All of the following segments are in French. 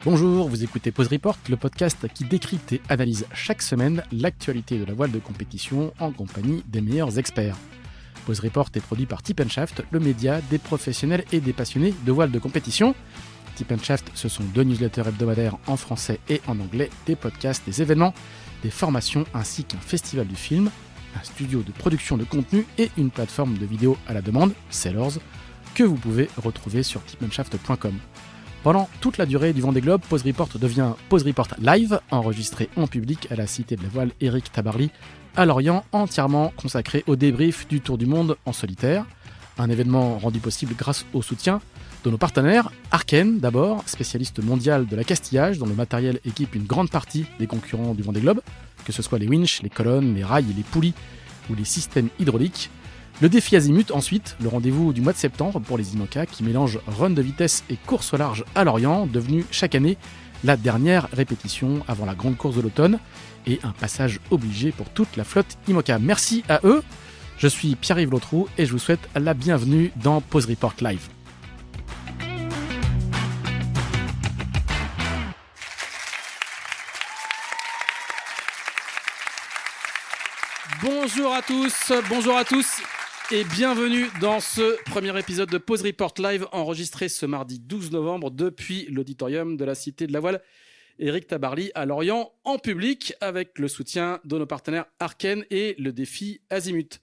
Bonjour, vous écoutez Pause Report, le podcast qui décrypte et analyse chaque semaine l'actualité de la voile de compétition en compagnie des meilleurs experts. Pause Report est produit par Tip & Shaft, le média des professionnels et des passionnés de voile de compétition. Tip & Shaft, ce sont 2 newsletters hebdomadaires en français et en anglais, des podcasts, des événements, des formations ainsi qu'un festival du film, un studio de production de contenu et une plateforme de vidéos à la demande, Sellers, que vous pouvez retrouver sur tipshaft.com. Pendant toute la durée du Vendée Globe, Pause Report devient Pause Report Live, enregistré en public à la Cité de la Voile Éric Tabarly à Lorient, entièrement consacré au débrief du Tour du Monde en solitaire. Un événement rendu possible grâce au soutien de nos partenaires. Arken, d'abord, spécialiste mondial de l'accastillage, dont le matériel équipe une grande partie des concurrents du Vendée Globe, que ce soit les winches, les colonnes, les rails et les poulies ou les systèmes hydrauliques. Le défi Azimut, ensuite, le rendez-vous du mois de septembre pour les IMOCA qui mélange run de vitesse et course au large à Lorient, devenu chaque année la dernière répétition avant la grande course de l'automne et un passage obligé pour toute la flotte IMOCA. Merci à eux, je suis Pierre-Yves Lautroux et je vous souhaite la bienvenue dans Pause Report Live. Bonjour à tous et bienvenue dans ce premier épisode de Pause Report Live enregistré ce mardi 12 novembre depuis l'auditorium de la Cité de la Voile Éric Tabarly à Lorient en public avec le soutien de nos partenaires Arken et le défi Azimut.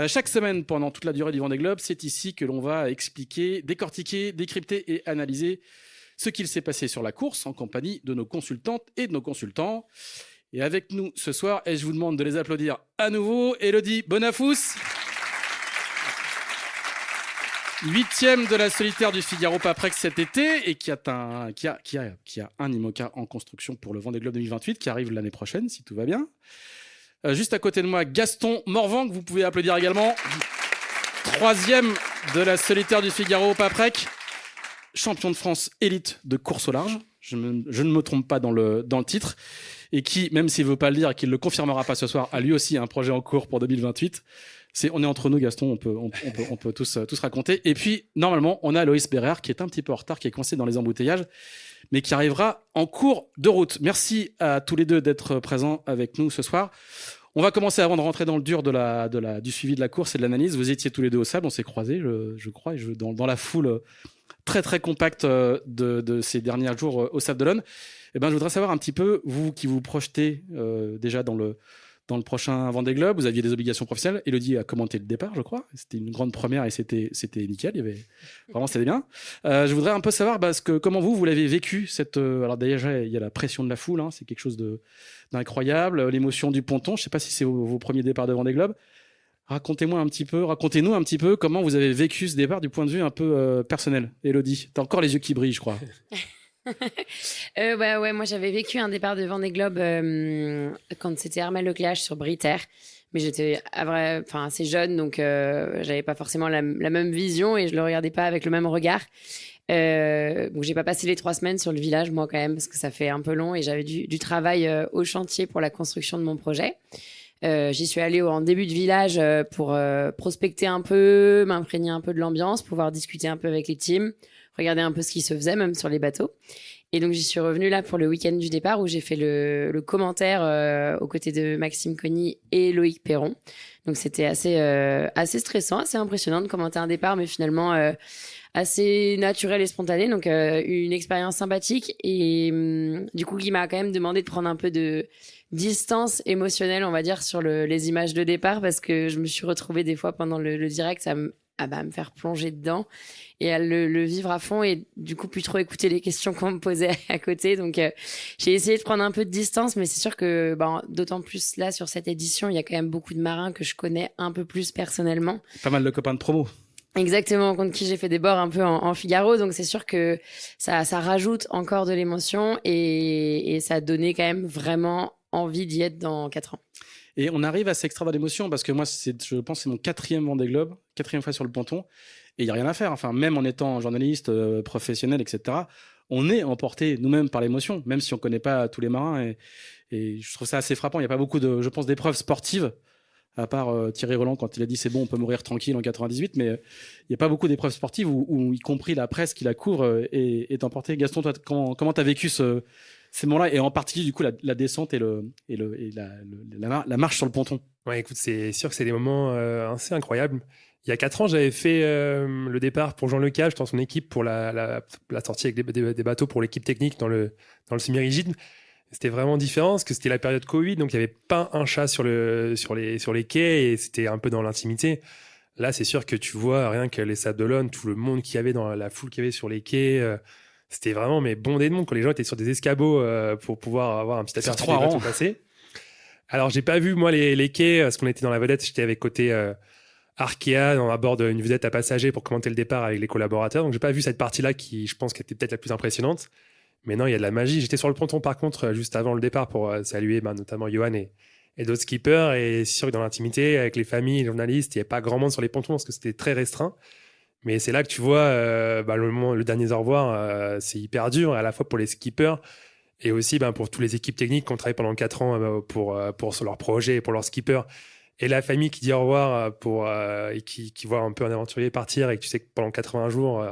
Chaque semaine pendant toute la durée du Vendée Globe, c'est ici que l'on va expliquer, décortiquer, décrypter et analyser ce qu'il s'est passé sur la course en compagnie de nos consultantes et de nos consultants. Et avec nous ce soir, et je vous demande de les applaudir à nouveau, Élodie Bonafous, 8e de la solitaire du Figaro Paprex cet été et qui a un IMOCA en construction pour le Vendée Globe 2028 qui arrive l'année prochaine si tout va bien. Juste à côté de moi, Gaston Morvan, que vous pouvez applaudir également, 3e de la solitaire du Figaro Paprex, champion de France élite de course au large. Je ne me trompe pas dans le titre. Et qui, même s'il veut pas le dire et qu'il le confirmera pas ce soir, a lui aussi un projet en cours pour 2028. On est entre nous, Gaston, on peut tous raconter. Et puis, normalement, on a Loïs Bérère, qui est un petit peu en retard, qui est coincé dans les embouteillages, mais qui arrivera en cours de route. Merci à tous les deux d'être présents avec nous ce soir. On va commencer avant de rentrer dans le dur du suivi de la course et de l'analyse. Vous étiez tous les deux au sable, on s'est croisés, je crois, dans la foule très très compacte de ces derniers jours au Sable d'Olonne. Je voudrais savoir un petit peu, vous qui vous projetez déjà dans le prochain Vendée Globe, vous aviez des obligations professionnelles. Élodie a commenté le départ, je crois. C'était une grande première et c'était nickel. C'était bien. Je voudrais un peu savoir comment vous l'avez vécu. Alors déjà, il y a la pression de la foule, c'est quelque chose d'incroyable. L'émotion du ponton. Je ne sais pas si c'est vos premiers départs de Vendée Globe. Racontez-nous un petit peu comment vous avez vécu ce départ du point de vue un peu personnel. Élodie, t'as encore les yeux qui brillent, je crois. Moi j'avais vécu un départ de Vendée Globe quand c'était Armel Lecléache sur Britair, mais j'étais assez jeune, donc j'avais pas forcément la même vision et je le regardais pas avec le même regard. Donc j'ai pas passé les 3 semaines sur le village moi quand même parce que ça fait un peu long et j'avais du travail au chantier pour la construction de mon projet. J'y suis allée en début de village pour prospecter un peu, m'imprégner un peu de l'ambiance, pouvoir discuter un peu avec les teams, regarder un peu ce qui se faisait même sur les bateaux. Et donc j'y suis revenue là pour le week-end du départ où j'ai fait le commentaire aux côtés de Maxime Cogny et Loïc Perron. Donc c'était assez stressant, assez impressionnant de commenter un départ, mais finalement assez naturel et spontané. Donc une expérience sympathique et du coup qui m'a quand même demandé de prendre un peu de distance émotionnelle, on va dire, sur les images de départ parce que je me suis retrouvée des fois pendant le direct à me faire plonger dedans et à le vivre à fond et du coup plus trop écouter les questions qu'on me posait à côté. Donc j'ai essayé de prendre un peu de distance, mais c'est sûr que d'autant plus là sur cette édition, il y a quand même beaucoup de marins que je connais un peu plus personnellement. Pas mal de copains de promo. Exactement, contre qui j'ai fait des bords un peu en Figaro, donc c'est sûr que ça rajoute encore de l'émotion et ça a donné quand même vraiment envie d'y être dans 4 ans. Et on arrive à s'extraire de l'émotion parce que moi, je pense que c'est mon 4e Vendée Globe, 4e fois sur le ponton, et il n'y a rien à faire. Enfin, même en étant journaliste, professionnel, etc., on est emporté nous-mêmes par l'émotion, même si on ne connaît pas tous les marins. Et je trouve ça assez frappant. Il n'y a pas beaucoup d'épreuves sportives à part Thierry Roland quand il a dit c'est bon, on peut mourir tranquille en 98, mais il n'y a pas beaucoup d'épreuves sportives où, y compris la presse qui la couvre, est emportée. Gaston, toi, comment tu as vécu ces moments-là, et en particulier du coup la descente et la marche sur le ponton? Ouais, écoute, c'est sûr que c'est des moments assez incroyables. Il y a 4 ans, j'avais fait le départ pour Jean Lecage dans son équipe pour la sortie avec des bateaux pour l'équipe technique dans le semi-rigide. C'était vraiment différent parce que c'était la période Covid, donc il n'y avait pas un chat sur les quais et c'était un peu dans l'intimité. Là, c'est sûr que tu vois rien que les Sables d'Olonne, tout le monde qu'il y avait dans la foule qu'il y avait sur les quais. C'était vraiment bondé de monde quand les gens étaient sur des escabeaux pour pouvoir avoir un petit aperçu des bateaux passés. Alors, j'ai pas vu, moi, les quais, parce qu'on était dans la vedette, j'étais avec côté Arkea, à bord d'une vedette à passagers pour commenter le départ avec les collaborateurs. Donc, j'ai pas vu cette partie-là qui, je pense, qui était peut-être la plus impressionnante. Mais non, il y a de la magie. J'étais sur le ponton, par contre, juste avant le départ pour saluer notamment Johan et d'autres skippers. Et c'est sûr que dans l'intimité, avec les familles, les journalistes, il n'y avait pas grand monde sur les pontons parce que c'était très restreint. Mais c'est là que tu vois le dernier au revoir, c'est hyper dur, à la fois pour les skippers et aussi pour toutes les équipes techniques qui ont travaillé pendant 4 ans pour leur projet et pour leurs skippers. Et la famille qui dit au revoir et qui voit un peu un aventurier partir et que tu sais que pendant 80 jours,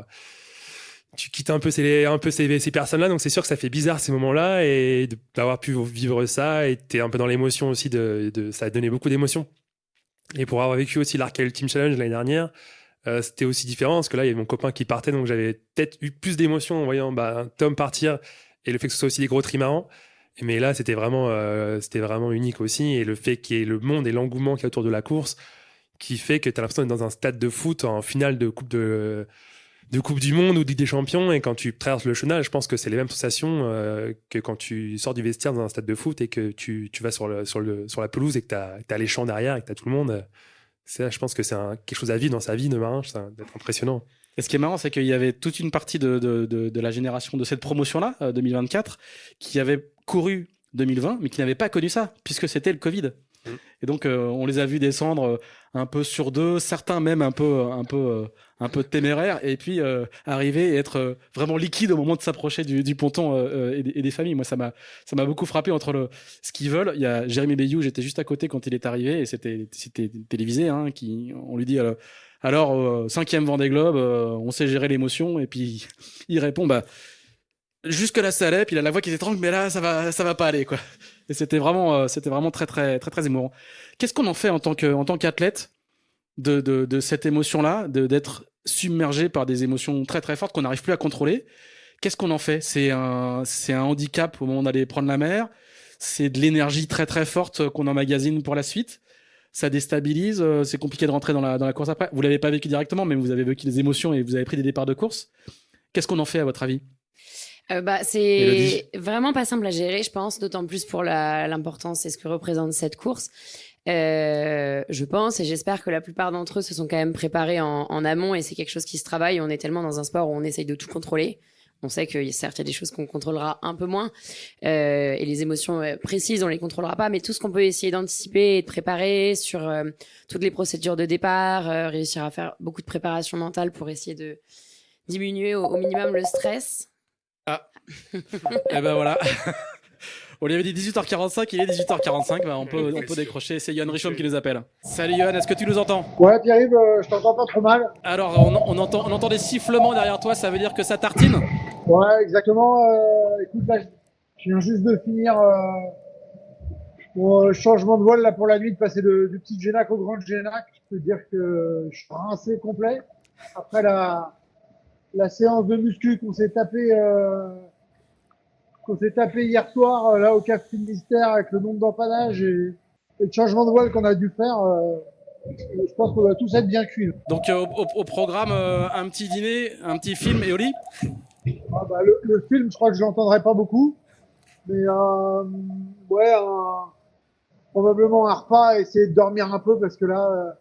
tu quittes un peu ces personnes-là. Donc c'est sûr que ça fait bizarre ces moments-là et d'avoir pu vivre ça et t'es un peu dans l'émotion aussi. Ça a donné beaucoup d'émotions. Et pour avoir vécu aussi l'Arca Ultimate Challenge l'année dernière, c'était aussi différent parce que là, il y avait mon copain qui partait, donc j'avais peut-être eu plus d'émotions en voyant Tom partir et le fait que ce soit aussi des gros trimarans. Mais là, c'était vraiment unique aussi. Et le fait qu'il y ait le monde et l'engouement qu'il y a autour de la course qui fait que tu as l'impression d'être dans un stade de foot en finale de Coupe du Monde ou de Ligue des Champions. Et quand tu traverses le chenal, je pense que c'est les mêmes sensations que quand tu sors du vestiaire dans un stade de foot et que tu vas sur la pelouse et que tu as les champs derrière et que tu as tout le monde. Je pense que c'est quelque chose à vivre dans sa vie de marin, ça doit être impressionnant. Et ce qui est marrant, c'est qu'il y avait toute une partie de la génération de cette promotion-là, 2024, qui avait couru 2020, mais qui n'avait pas connu ça, puisque c'était le Covid. Et donc, on les a vus descendre un peu sur deux, certains même un peu téméraires, et puis arriver et être vraiment liquide au moment de s'approcher du ponton et des familles. Moi, ça m'a beaucoup frappé entre ce qu'ils veulent. Il y a Jérémy Bayou, j'étais juste à côté quand il est arrivé, et c'était télévisé, hein, on lui dit alors 5e Vendée Globe, on sait gérer l'émotion, et puis il répond jusque là ça allait, puis il a la voix qui s'étrangle, mais là ça va pas aller, quoi. Et c'était vraiment très très très très émouvant. Qu'est-ce qu'on en fait en tant qu'athlète de cette émotion-là, d'être submergé par des émotions très très fortes qu'on n'arrive plus à contrôler? Qu'est-ce qu'on en fait? C'est un handicap au moment d'aller prendre la mer? C'est de l'énergie très très forte qu'on emmagasine pour la suite? Ça déstabilise? C'est compliqué de rentrer dans la course après? Vous l'avez pas vécu directement, mais vous avez vécu les émotions et vous avez pris des départs de course. Qu'est-ce qu'on en fait à votre avis? C'est Élodie. vraiment pas simple à gérer, je pense, d'autant plus pour l'importance et ce que représente cette course. Je pense et j'espère que la plupart d'entre eux se sont quand même préparés en amont et c'est quelque chose qui se travaille. On est tellement dans un sport où on essaye de tout contrôler. On sait que certes, il y a des choses qu'on contrôlera un peu moins et les émotions précises, on les contrôlera pas, mais tout ce qu'on peut essayer d'anticiper et de préparer sur toutes les procédures de départ, réussir à faire beaucoup de préparation mentale pour essayer de diminuer au minimum le stress. Ah, et ben voilà. On lui avait dit 18h45, il est 18h45, on peut décrocher. C'est Yohan Richaume qui nous appelle. Salut Yohan, est-ce que tu nous entends? Ouais, Pierre-Yves, je t'entends pas trop mal. Alors, on entend des sifflements derrière toi, ça veut dire que ça tartine? Ouais, exactement. Écoute, là, je viens juste de finir mon changement de voile là pour la nuit, de passer du petit Génac au grand Génac. Je peux te dire que je suis rincé complet. Après la séance de muscu qu'on s'est tapé hier soir là au Cap Finistère avec le nombre d'empanages et le changement de voile qu'on a dû faire, je pense qu'on va tous être bien cuits. Donc au programme, un petit dîner, un petit film et au lit? Le film, je crois que je l'entendrai pas beaucoup, mais ouais, probablement un repas et essayer de dormir un peu parce que là,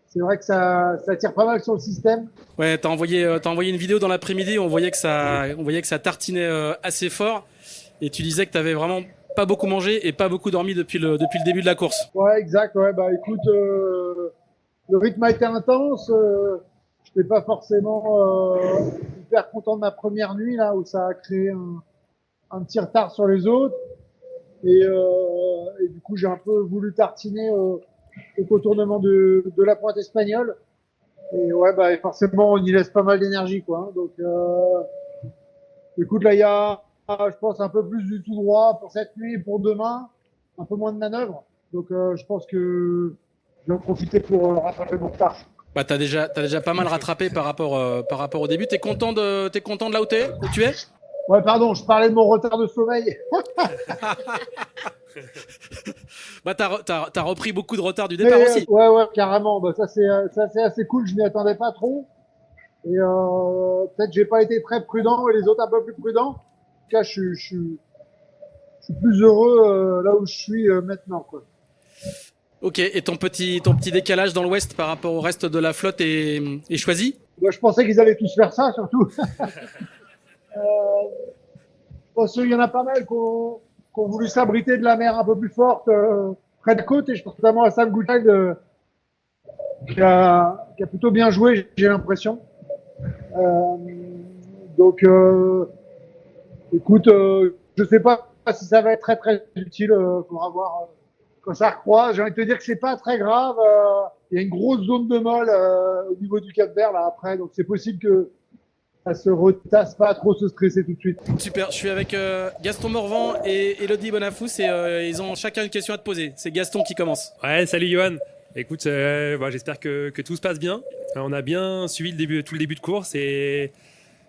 c'est vrai que ça tire pas mal sur le système. Ouais, t'as envoyé une vidéo dans l'après-midi, on voyait que ça tartinait assez fort, et tu disais que t'avais vraiment pas beaucoup mangé et pas beaucoup dormi depuis le début de la course. Ouais, exact. Ouais, écoute, le rythme a été intense. Je n'étais pas forcément hyper content de ma première nuit là où ça a créé un petit retard sur les autres. Et du coup, j'ai un peu voulu tartiner au contournement de la pointe espagnole. Et ouais, bah, forcément, on y laisse pas mal d'énergie, quoi. Hein. Donc, écoute, là, il y a, je pense, un peu plus du tout droit pour cette nuit et pour demain. Un peu moins de manœuvre. Donc, je pense que je vais en profiter pour rattraper mon retard. Bah, t'as déjà pas mal rattrapé par rapport au début. T'es content de là où tu es? Ouais, pardon, je parlais de mon retard de sommeil. Bah, t'as repris beaucoup de retard du départ Mais, aussi. ouais, carrément. Bah, ça, c'est assez cool. Je m'y attendais pas trop. Et peut-être j'ai pas été très prudent et les autres un peu plus prudents. En tout cas, je suis plus heureux là où je suis maintenant, quoi. Ok, et ton petit décalage dans l'ouest par rapport au reste de la flotte est choisi? Moi, je pensais qu'ils allaient tous faire ça, surtout. Je pense qu'il y en a pas mal qui ont voulu s'abriter de la mer un peu plus forte près de la côte. Et je pense notamment à Sam Goodchild qui a plutôt bien joué, j'ai l'impression. Donc, écoute, je sais pas si ça va être très très utile. Faudra voir quand ça recroise. J'ai envie de te dire que c'est pas très grave. Il y a une grosse zone de molle au niveau du Cap Vert là après, donc c'est possible que ça se retasse pas trop, se stresser tout de suite. Super, je suis avec Gaston Morvan et Elodie Bonafous et ils ont chacun une question à te poser. C'est Gaston qui commence. Ouais, salut Johan. Écoute, j'espère que tout se passe bien. On a bien suivi tout le début de course et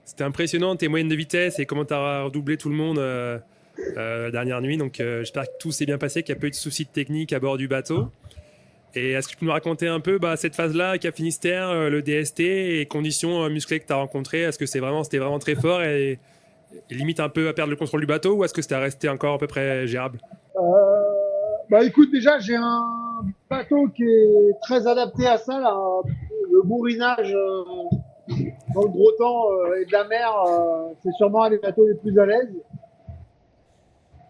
c'était impressionnant tes moyennes de vitesse et comment tu as redoublé tout le monde la dernière nuit. Donc j'espère que tout s'est bien passé, qu'il n'y a pas eu de soucis de technique à bord du bateau. Et est-ce que tu peux nous raconter un peu cette phase-là, Cap Finistère, le DST et conditions musclées que tu as rencontrées? Est-ce que c'était vraiment très fort et limite un peu à perdre le contrôle du bateau ou est-ce que c'était resté encore à peu près gérable? Bah écoute, déjà j'ai un bateau qui est très adapté à ça, là. Le bourrinage dans le gros temps et de la mer, c'est sûrement un des bateaux les plus à l'aise.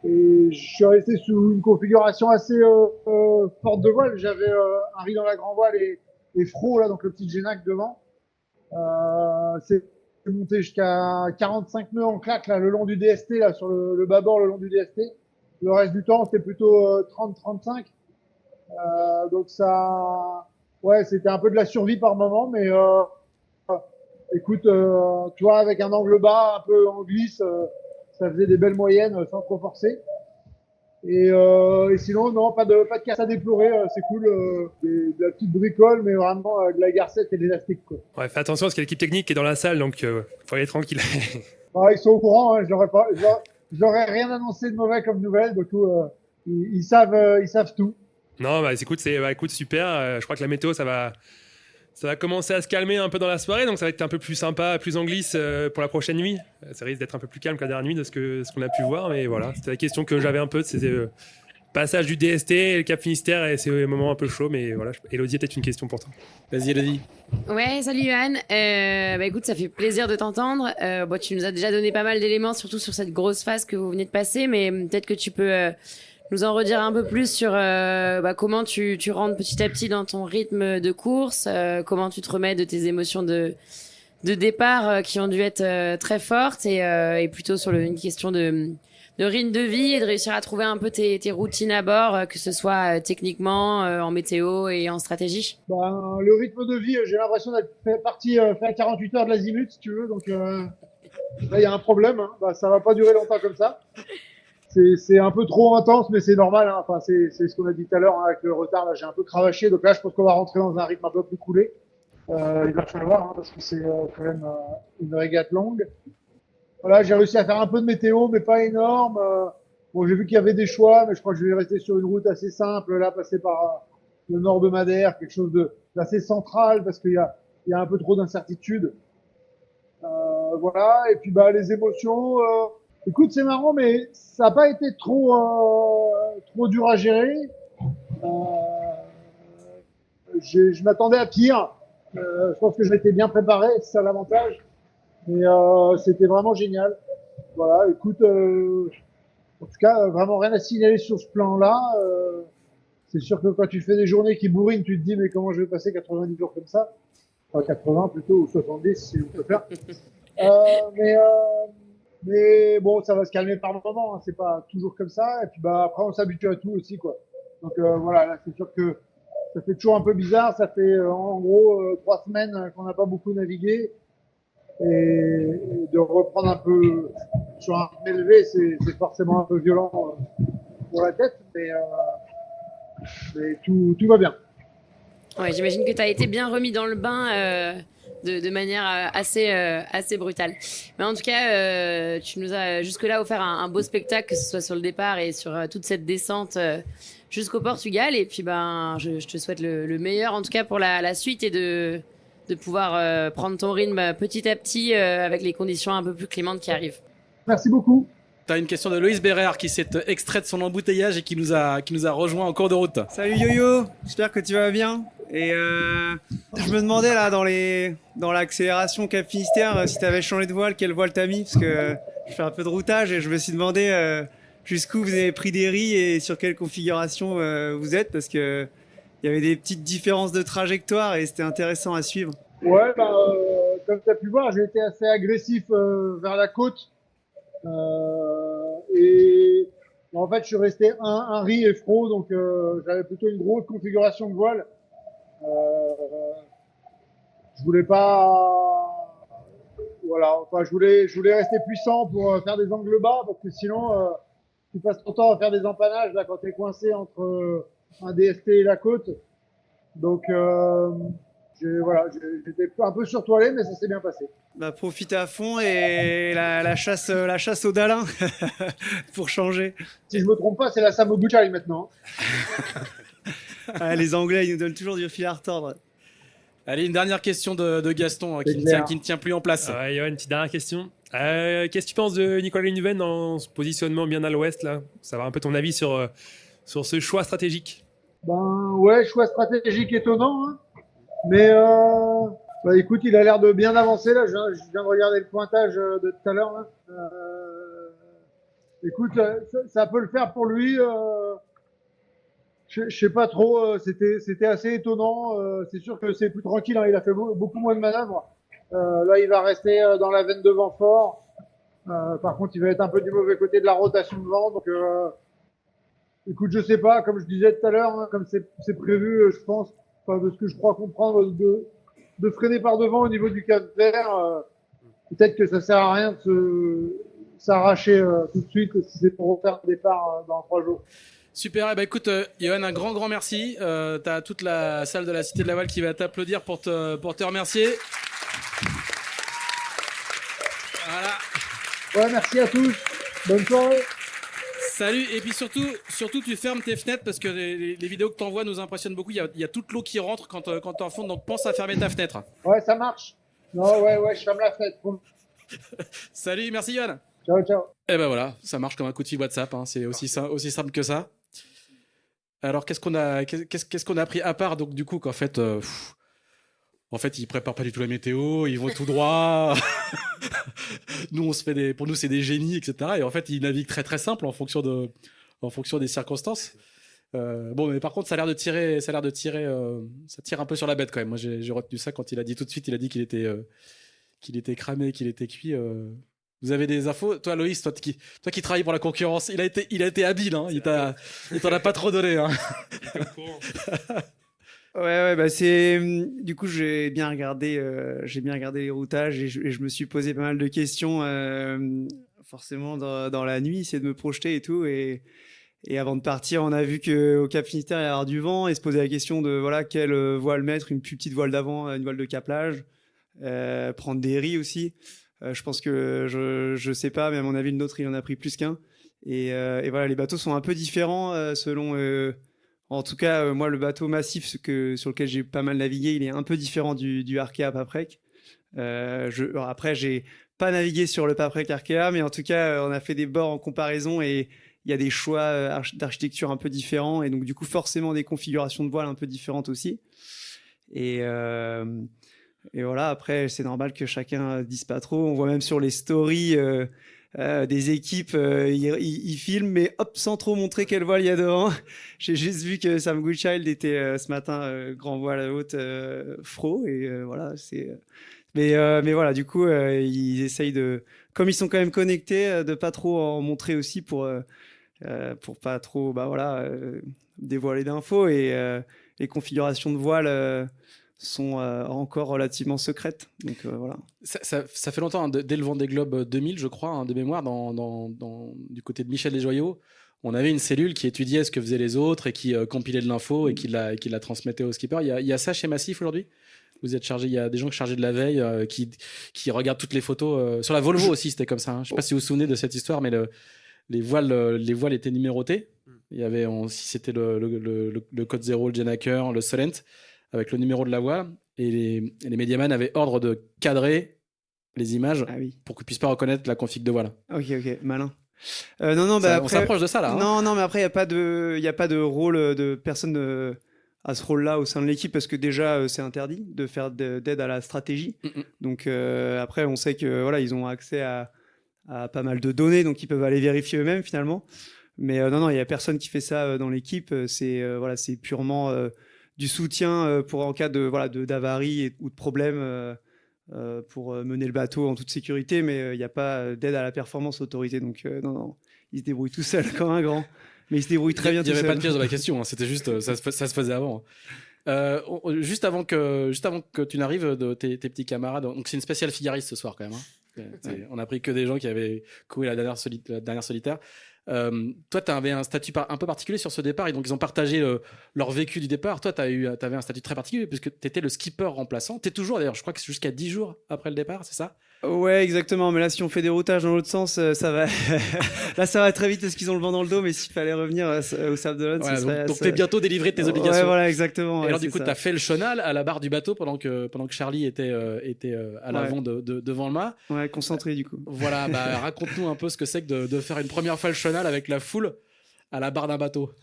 Et je suis resté sous une configuration assez forte de voile. J'avais un riz dans la grand voile et Fro, là, donc le petit Génac devant. C'est monté jusqu'à 45 nœuds en claque là, le long du DST, là, sur le bâbord, le long du DST. Le reste du temps, c'était plutôt 30-35. Donc ça, ouais, c'était un peu de la survie par moment, mais écoute, tu vois, avec un angle bas, un peu en glisse, ça faisait des belles moyennes sans trop forcer. Et sinon, non, pas de casse à déplorer, c'est cool. De la petite bricole, mais vraiment de la garcette et de l'élastique, quoi. Ouais, fais attention parce qu'il y a l'équipe technique qui est dans la salle, donc faut aller tranquille. Ils sont au courant, hein, j'aurais rien annoncé de mauvais comme nouvelle, du coup, ils savent tout. Non, écoute, écoute, super. Je crois que la météo, ça va commencer à se calmer un peu dans la soirée, donc ça va être un peu plus sympa, plus en glisse pour la prochaine nuit. Ça risque d'être un peu plus calme que la dernière nuit de ce qu'on a pu voir, mais voilà, c'était la question que j'avais un peu, c'était passage du DST, le Cap Finistère, et c'est un moment un peu chaud, mais voilà, Elodie, peut-être une question pour toi. Vas-y, Elodie. Ouais, salut Johan. Écoute, ça fait plaisir de t'entendre. Tu nous as déjà donné pas mal d'éléments, surtout sur cette grosse phase que vous venez de passer, mais peut-être que tu peux nous en redire un peu plus sur comment tu rentres petit à petit dans ton rythme de course, comment tu te remets de tes émotions de départ qui ont dû être très fortes et plutôt sur une question de rythme de vie et de réussir à trouver un peu tes routines à bord, que ce soit techniquement, en météo et en stratégie. Le rythme de vie, j'ai l'impression d'être parti faire 48 heures de l'azimut, si tu veux. Donc là, il y a un problème. Hein. Ça va pas durer longtemps comme ça. C'est un peu trop intense, mais c'est normal. Hein. Enfin, c'est ce qu'on a dit tout à l'heure hein, avec le retard. Là, j'ai un peu cravaché. Donc là, je pense qu'on va rentrer dans un rythme un peu plus coulé. Il va falloir, hein, parce que c'est quand même une régate longue. Voilà, j'ai réussi à faire un peu de météo, mais pas énorme. Bon, j'ai vu qu'il y avait des choix, mais je crois que je vais rester sur une route assez simple. Là, passer par le nord de Madère, quelque chose d'assez central, parce qu'il y a un peu trop d'incertitude. Voilà. Et puis, les émotions. Écoute, c'est marrant, mais ça n'a pas été trop dur à gérer. Je m'attendais à pire. Je pense que je m'étais bien préparé, c'est ça l'avantage. Mais c'était vraiment génial. Voilà, écoute, en tout cas, vraiment rien à signaler sur ce plan-là. C'est sûr que quand tu fais des journées qui bourrinent, tu te dis mais comment je vais passer 90 jours comme ça? Enfin 80 plutôt, ou 70 si on peut faire. Mais bon, ça va se calmer par moment, hein, c'est pas toujours comme ça. Et puis après, on s'habitue à tout aussi, quoi. Donc voilà, là, c'est sûr que ça fait toujours un peu bizarre. Ça fait en gros 3 semaines qu'on n'a pas beaucoup navigué. Et de reprendre un peu sur un rythme élevé, c'est forcément un peu violent pour la tête, mais tout va bien. Ouais, j'imagine que tu as été bien remis dans le bain de manière assez brutale. Mais en tout cas, tu nous as jusque-là offert un beau spectacle, que ce soit sur le départ et sur toute cette descente jusqu'au Portugal. Et puis, je te souhaite le meilleur, en tout cas pour la suite, et de pouvoir prendre ton rythme petit à petit avec les conditions un peu plus clémentes qui arrivent. Merci beaucoup. T'as une question de Loïs Bérère qui s'est extrait de son embouteillage et qui nous a rejoint en cours de route. Salut Yo-Yo, j'espère que tu vas bien. Et je me demandais là dans l'accélération Cap Finistère si tu avais changé de voile, quelle voile t'as mis, parce que je fais un peu de routage et je me suis demandé jusqu'où vous avez pris des riz et sur quelle configuration vous êtes, parce que il y avait des petites différences de trajectoire et c'était intéressant à suivre. Ouais, comme tu as pu voir, j'ai été assez agressif vers la côte. Et en fait, je suis resté un riz et fro, donc j'avais plutôt une grosse configuration de voile. Je voulais pas, voilà, enfin, je voulais rester puissant pour faire des angles bas, parce que sinon, tu passes ton temps à faire des empannages là quand t'es coincé entre un DST et la côte. Donc j'étais un peu surtoilé, mais ça s'est bien passé. Bah, profite à fond et la chasse au Dalin pour changer. Si je me trompe pas, c'est la Samo Butchai maintenant. Ah, les Anglais, ils nous donnent toujours du fil à retordre. Allez, une dernière question de Gaston qui ne tient plus en place. Johan, une petite dernière question. Qu'est-ce que tu penses de Nicolas Nuven dans ce positionnement bien à l'ouest là? Ça va un peu ton avis sur ce choix stratégique? Ouais, choix stratégique étonnant, hein. Mais écoute, il a l'air de bien avancer là. Je viens de regarder le pointage de tout à l'heure. Écoute, ça peut le faire pour lui. Je sais pas trop. C'était assez étonnant. C'est sûr que c'est plus tranquille, hein. Il a fait beaucoup moins de manœuvres. Là, il va rester dans la veine de vent fort. Par contre, il va être un peu du mauvais côté de la rotation de vent. Donc, écoute, je sais pas. Comme je disais tout à l'heure, hein, comme c'est prévu, je pense, enfin, de ce que je crois comprendre, de freiner par devant au niveau du Cap Vert. Peut-être que ça sert à rien de s'arracher tout de suite si c'est pour refaire le départ dans 3 jours. Super, eh ben écoute, Johan, un grand merci. T'as toute la salle de la Cité de la Voile qui va t'applaudir pour te remercier. Voilà. Ouais, merci à tous. Bonne soirée. Salut, et puis surtout, tu fermes tes fenêtres parce que les vidéos que t'envoies nous impressionnent beaucoup. Il y a toute l'eau qui rentre quand t'es en fond, donc pense à fermer ta fenêtre. Ouais, ça marche. Non, ouais, je ferme la fenêtre. Salut, merci Johan. Ciao. Eh ben voilà, ça marche comme un coup de fil WhatsApp, hein. C'est aussi simple que ça. Alors qu'est-ce qu'on a appris à part donc du coup qu'en fait, ils préparent pas du tout la météo, ils vont tout droit. Nous pour nous c'est des génies, etc. Et en fait ils naviguent très très simple en fonction des circonstances. Mais par contre ça a l'air de tirer, ça tire un peu sur la bête quand même. Moi j'ai retenu ça quand il a dit tout de suite, il a dit qu'il était cramé, qu'il était cuit. Vous avez des infos? Toi, Loïs, toi qui travailles pour la concurrence, il a été habile, hein. Il t'en a pas trop donné, hein. Ouais, du coup j'ai bien regardé les routages et je me suis posé pas mal de questions forcément dans la nuit, essayer de me projeter et tout, et avant de partir, on a vu que au Cap Finistère il y avait du vent et se poser la question de voilà quelle voile mettre, une plus petite voile d'avant, une voile de caplage, prendre des riz aussi. Je pense que je sais pas, mais à mon avis le nôtre il en a pris plus qu'un, et voilà, les bateaux sont un peu différents selon en tout cas moi le bateau massif sur lequel j'ai pas mal navigué, il est un peu différent du Arkea Paprec. Alors après j'ai pas navigué sur le Paprec Arkea, mais en tout cas on a fait des bords en comparaison et il y a des choix d'architecture un peu différents, et donc du coup forcément des configurations de voiles un peu différentes aussi, et voilà, après c'est normal que chacun dise pas trop. On voit même sur les stories des équipes, ils filment mais hop, sans trop montrer quelle voile il y a devant. J'ai juste vu que Sam Goodchild était ce matin grand voile haute fro, et voilà, mais voilà, du coup ils essayent comme ils sont quand même connectés, de pas trop en montrer aussi pour pas trop dévoiler d'infos, et les configurations de voile sont encore relativement secrètes. Donc voilà. Ça fait longtemps, hein, dès le Vendée Globe 2000, je crois, hein, de mémoire, du côté de Michel Desjoyaux, on avait une cellule qui étudiait ce que faisaient les autres et qui compilait de l'info et qui la transmettait au skipper. Il y a ça chez Massif aujourd'hui? Vous êtes chargé, il y a des gens chargés de la veille qui regardent toutes les photos. Sur la Volvo aussi, c'était comme ça. Hein. Je ne sais pas si vous vous souvenez de cette histoire, mais les voiles étaient numérotés. Il y avait, si c'était le code 0, le Jenaker, le Solent, avec le numéro de la voile. Et les médiamans avaient ordre de cadrer les images pour qu'ils ne puissent pas reconnaître la config de voile. Ok, malin. Non, bah après, on s'approche de ça là. Non, mais après, il n'y a pas de rôle de personne à ce rôle-là au sein de l'équipe parce que déjà, c'est interdit de faire d'aide à la stratégie. Donc après, on sait que voilà, ils ont accès à pas mal de données, donc ils peuvent aller vérifier eux-mêmes finalement. Mais non, il n'y a personne qui fait ça dans l'équipe. C'est purement du soutien pour en cas d'avarie ou de problème. Pour mener le bateau en toute sécurité, mais il n'y a pas d'aide à la performance autorité. Donc non, il se débrouille tout seul comme un grand. Mais il se débrouille très bien tout seul. Il n'y avait pas de piège dans la question, hein. C'était juste, ça se faisait avant. Juste avant que tu n'arrives, tes petits camarades, donc c'est une spéciale figariste ce soir quand même. Hein. On a pris que des gens qui avaient couru la dernière solitaire. Toi, tu avais un statut un peu particulier sur ce départ et donc ils ont partagé leur vécu du départ. Toi, tu avais un statut très particulier puisque tu étais le skipper remplaçant. Tu es toujours d'ailleurs, je crois que c'est jusqu'à 10 jours après le départ, c'est ça? Ouais, exactement. Mais là, si on fait des routages dans l'autre sens, ça va. Là, ça va très vite parce qu'ils ont le vent dans le dos. Mais s'il fallait revenir au Sable d'Olonne, donc t'es bientôt délivré de tes obligations. Ouais, voilà, exactement. Et alors, du coup, tu as fait le chenal à la barre du bateau pendant que Charlie était à l'avant devant le mât. Ouais, concentré du coup. Voilà, raconte-nous un peu ce que c'est que de faire une première fois le chenal avec la foule à la barre d'un bateau.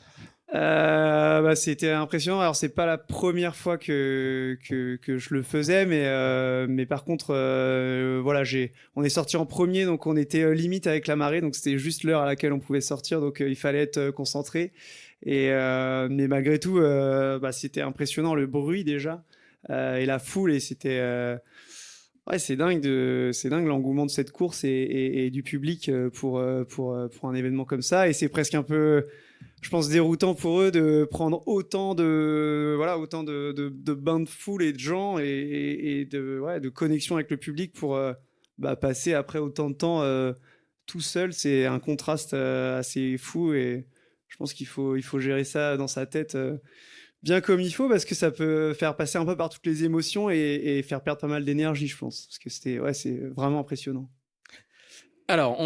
C'était impressionnant. Alors c'est pas la première fois que je le faisais, mais par contre on est sorti en premier, donc on était limite avec la marée, donc c'était juste l'heure à laquelle on pouvait sortir, donc il fallait être concentré. Mais malgré tout, c'était impressionnant, le bruit déjà et la foule, et c'était c'est dingue l'engouement de cette course et du public pour un événement comme ça, et c'est presque un peu, je pense, déroutant pour eux de prendre autant de bains de foule et de gens et de connexion avec le public pour passer après autant de temps tout seul. C'est un contraste assez fou, et je pense qu'il faut gérer ça dans sa tête bien comme il faut, parce que ça peut faire passer un peu par toutes les émotions et faire perdre pas mal d'énergie, je pense, parce que c'est vraiment impressionnant. Alors,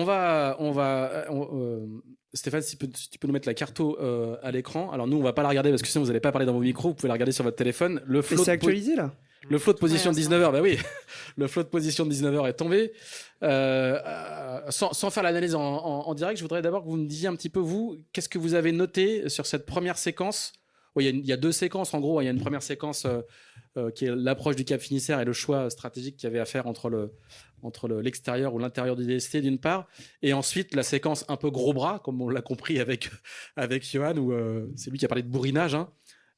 Stéphane, si tu peux nous mettre la carto à l'écran. Alors nous, on va pas la regarder parce que sinon vous n'allez pas parler dans vos micros. Vous pouvez la regarder sur votre téléphone. C'est actualisé là. Le flow de position de 19h, bah oui. Le flow de position de 19h est tombé. Sans faire l'analyse en direct, je voudrais d'abord que vous me disiez un petit peu, vous, qu'est-ce que vous avez noté sur cette première séquence? Il y a deux séquences en gros. Il y a une première séquence qui est l'approche du Cap Finistère et le choix stratégique qu'il y avait à faire entre l'extérieur ou l'intérieur du DST d'une part, et ensuite la séquence un peu gros bras, comme on l'a compris avec Johan, où c'est lui qui a parlé de bourrinage. Hein.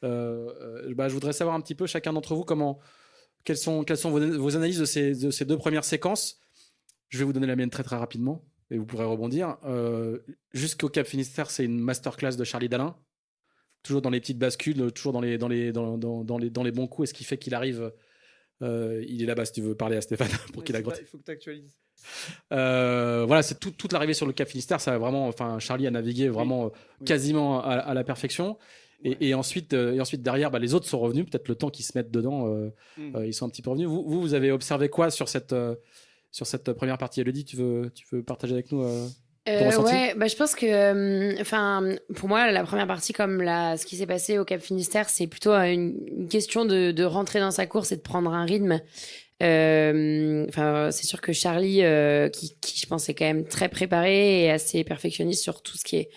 Je voudrais savoir un petit peu chacun d'entre vous quelles sont vos analyses de ces deux premières séquences. Je vais vous donner la mienne très très rapidement et vous pourrez rebondir. Jusqu'au Cap Finistère, c'est une masterclass de Charlie Dalin. Toujours dans les petites bascules, toujours dans les bons coups. Et ce qui fait qu'il arrive, il est là-bas si tu veux parler à Stéphane pour qu'il agrotte. Il faut que tu actualises. Voilà, c'est toute l'arrivée sur le Cap Finistère. Ça a vraiment, Charlie a navigué vraiment quasiment à la perfection. Et ensuite derrière, les autres sont revenus. Peut-être le temps qu'ils se mettent dedans, ils sont un petit peu revenus. Vous avez observé quoi sur cette première partie? Elodie, tu veux partager avec nous je pense que, pour moi, la première partie, comme ce qui s'est passé au Cap Finistère, c'est plutôt une question de rentrer dans sa course et de prendre un rythme. C'est sûr que Charlie, qui je pense est quand même très préparé et assez perfectionniste sur tout ce qui est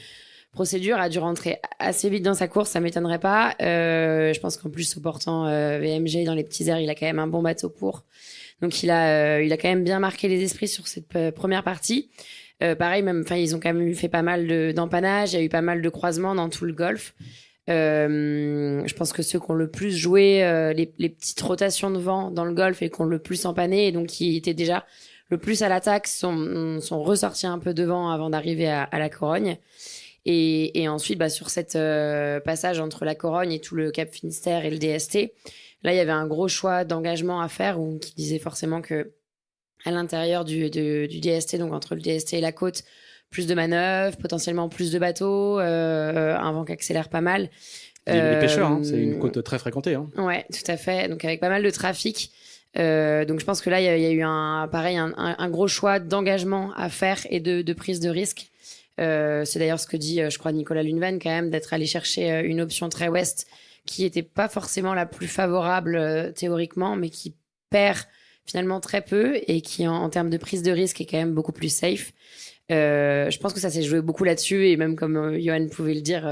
procédure, a dû rentrer assez vite dans sa course, ça m'étonnerait pas. Je pense qu'en plus, au portant VMG dans les petits airs, il a quand même un bon bateau pour. Donc il a quand même bien marqué les esprits sur cette première partie. Pareil, ils ont quand même fait pas mal d'empannage, il y a eu pas mal de croisements dans tout le golfe. Je pense que ceux qui ont le plus joué les petites rotations de vent dans le golfe et qui ont le plus empanné, et donc qui étaient déjà le plus à l'attaque, sont ressortis un peu devant avant d'arriver à la Corogne. Et ensuite, sur cette passage entre la Corogne et tout le Cap Finistère et le DST, là, il y avait un gros choix d'engagement à faire qui disait forcément que à l'intérieur du DST, donc entre le DST et la côte, plus de manœuvres, potentiellement plus de bateaux, un vent qui accélère pas mal. Les pêcheurs, c'est une côte très fréquentée. Ouais, tout à fait. Donc avec pas mal de trafic. Donc je pense que là, il y a eu un gros choix d'engagement à faire et de prise de risque. C'est d'ailleurs ce que dit, je crois, Nicolas Lunevan, quand même, d'être allé chercher une option très ouest qui n'était pas forcément la plus favorable théoriquement, mais qui perd finalement très peu et qui, en termes de prise de risque, est quand même beaucoup plus safe. Je pense que ça s'est joué beaucoup là-dessus, et même comme Johan pouvait le dire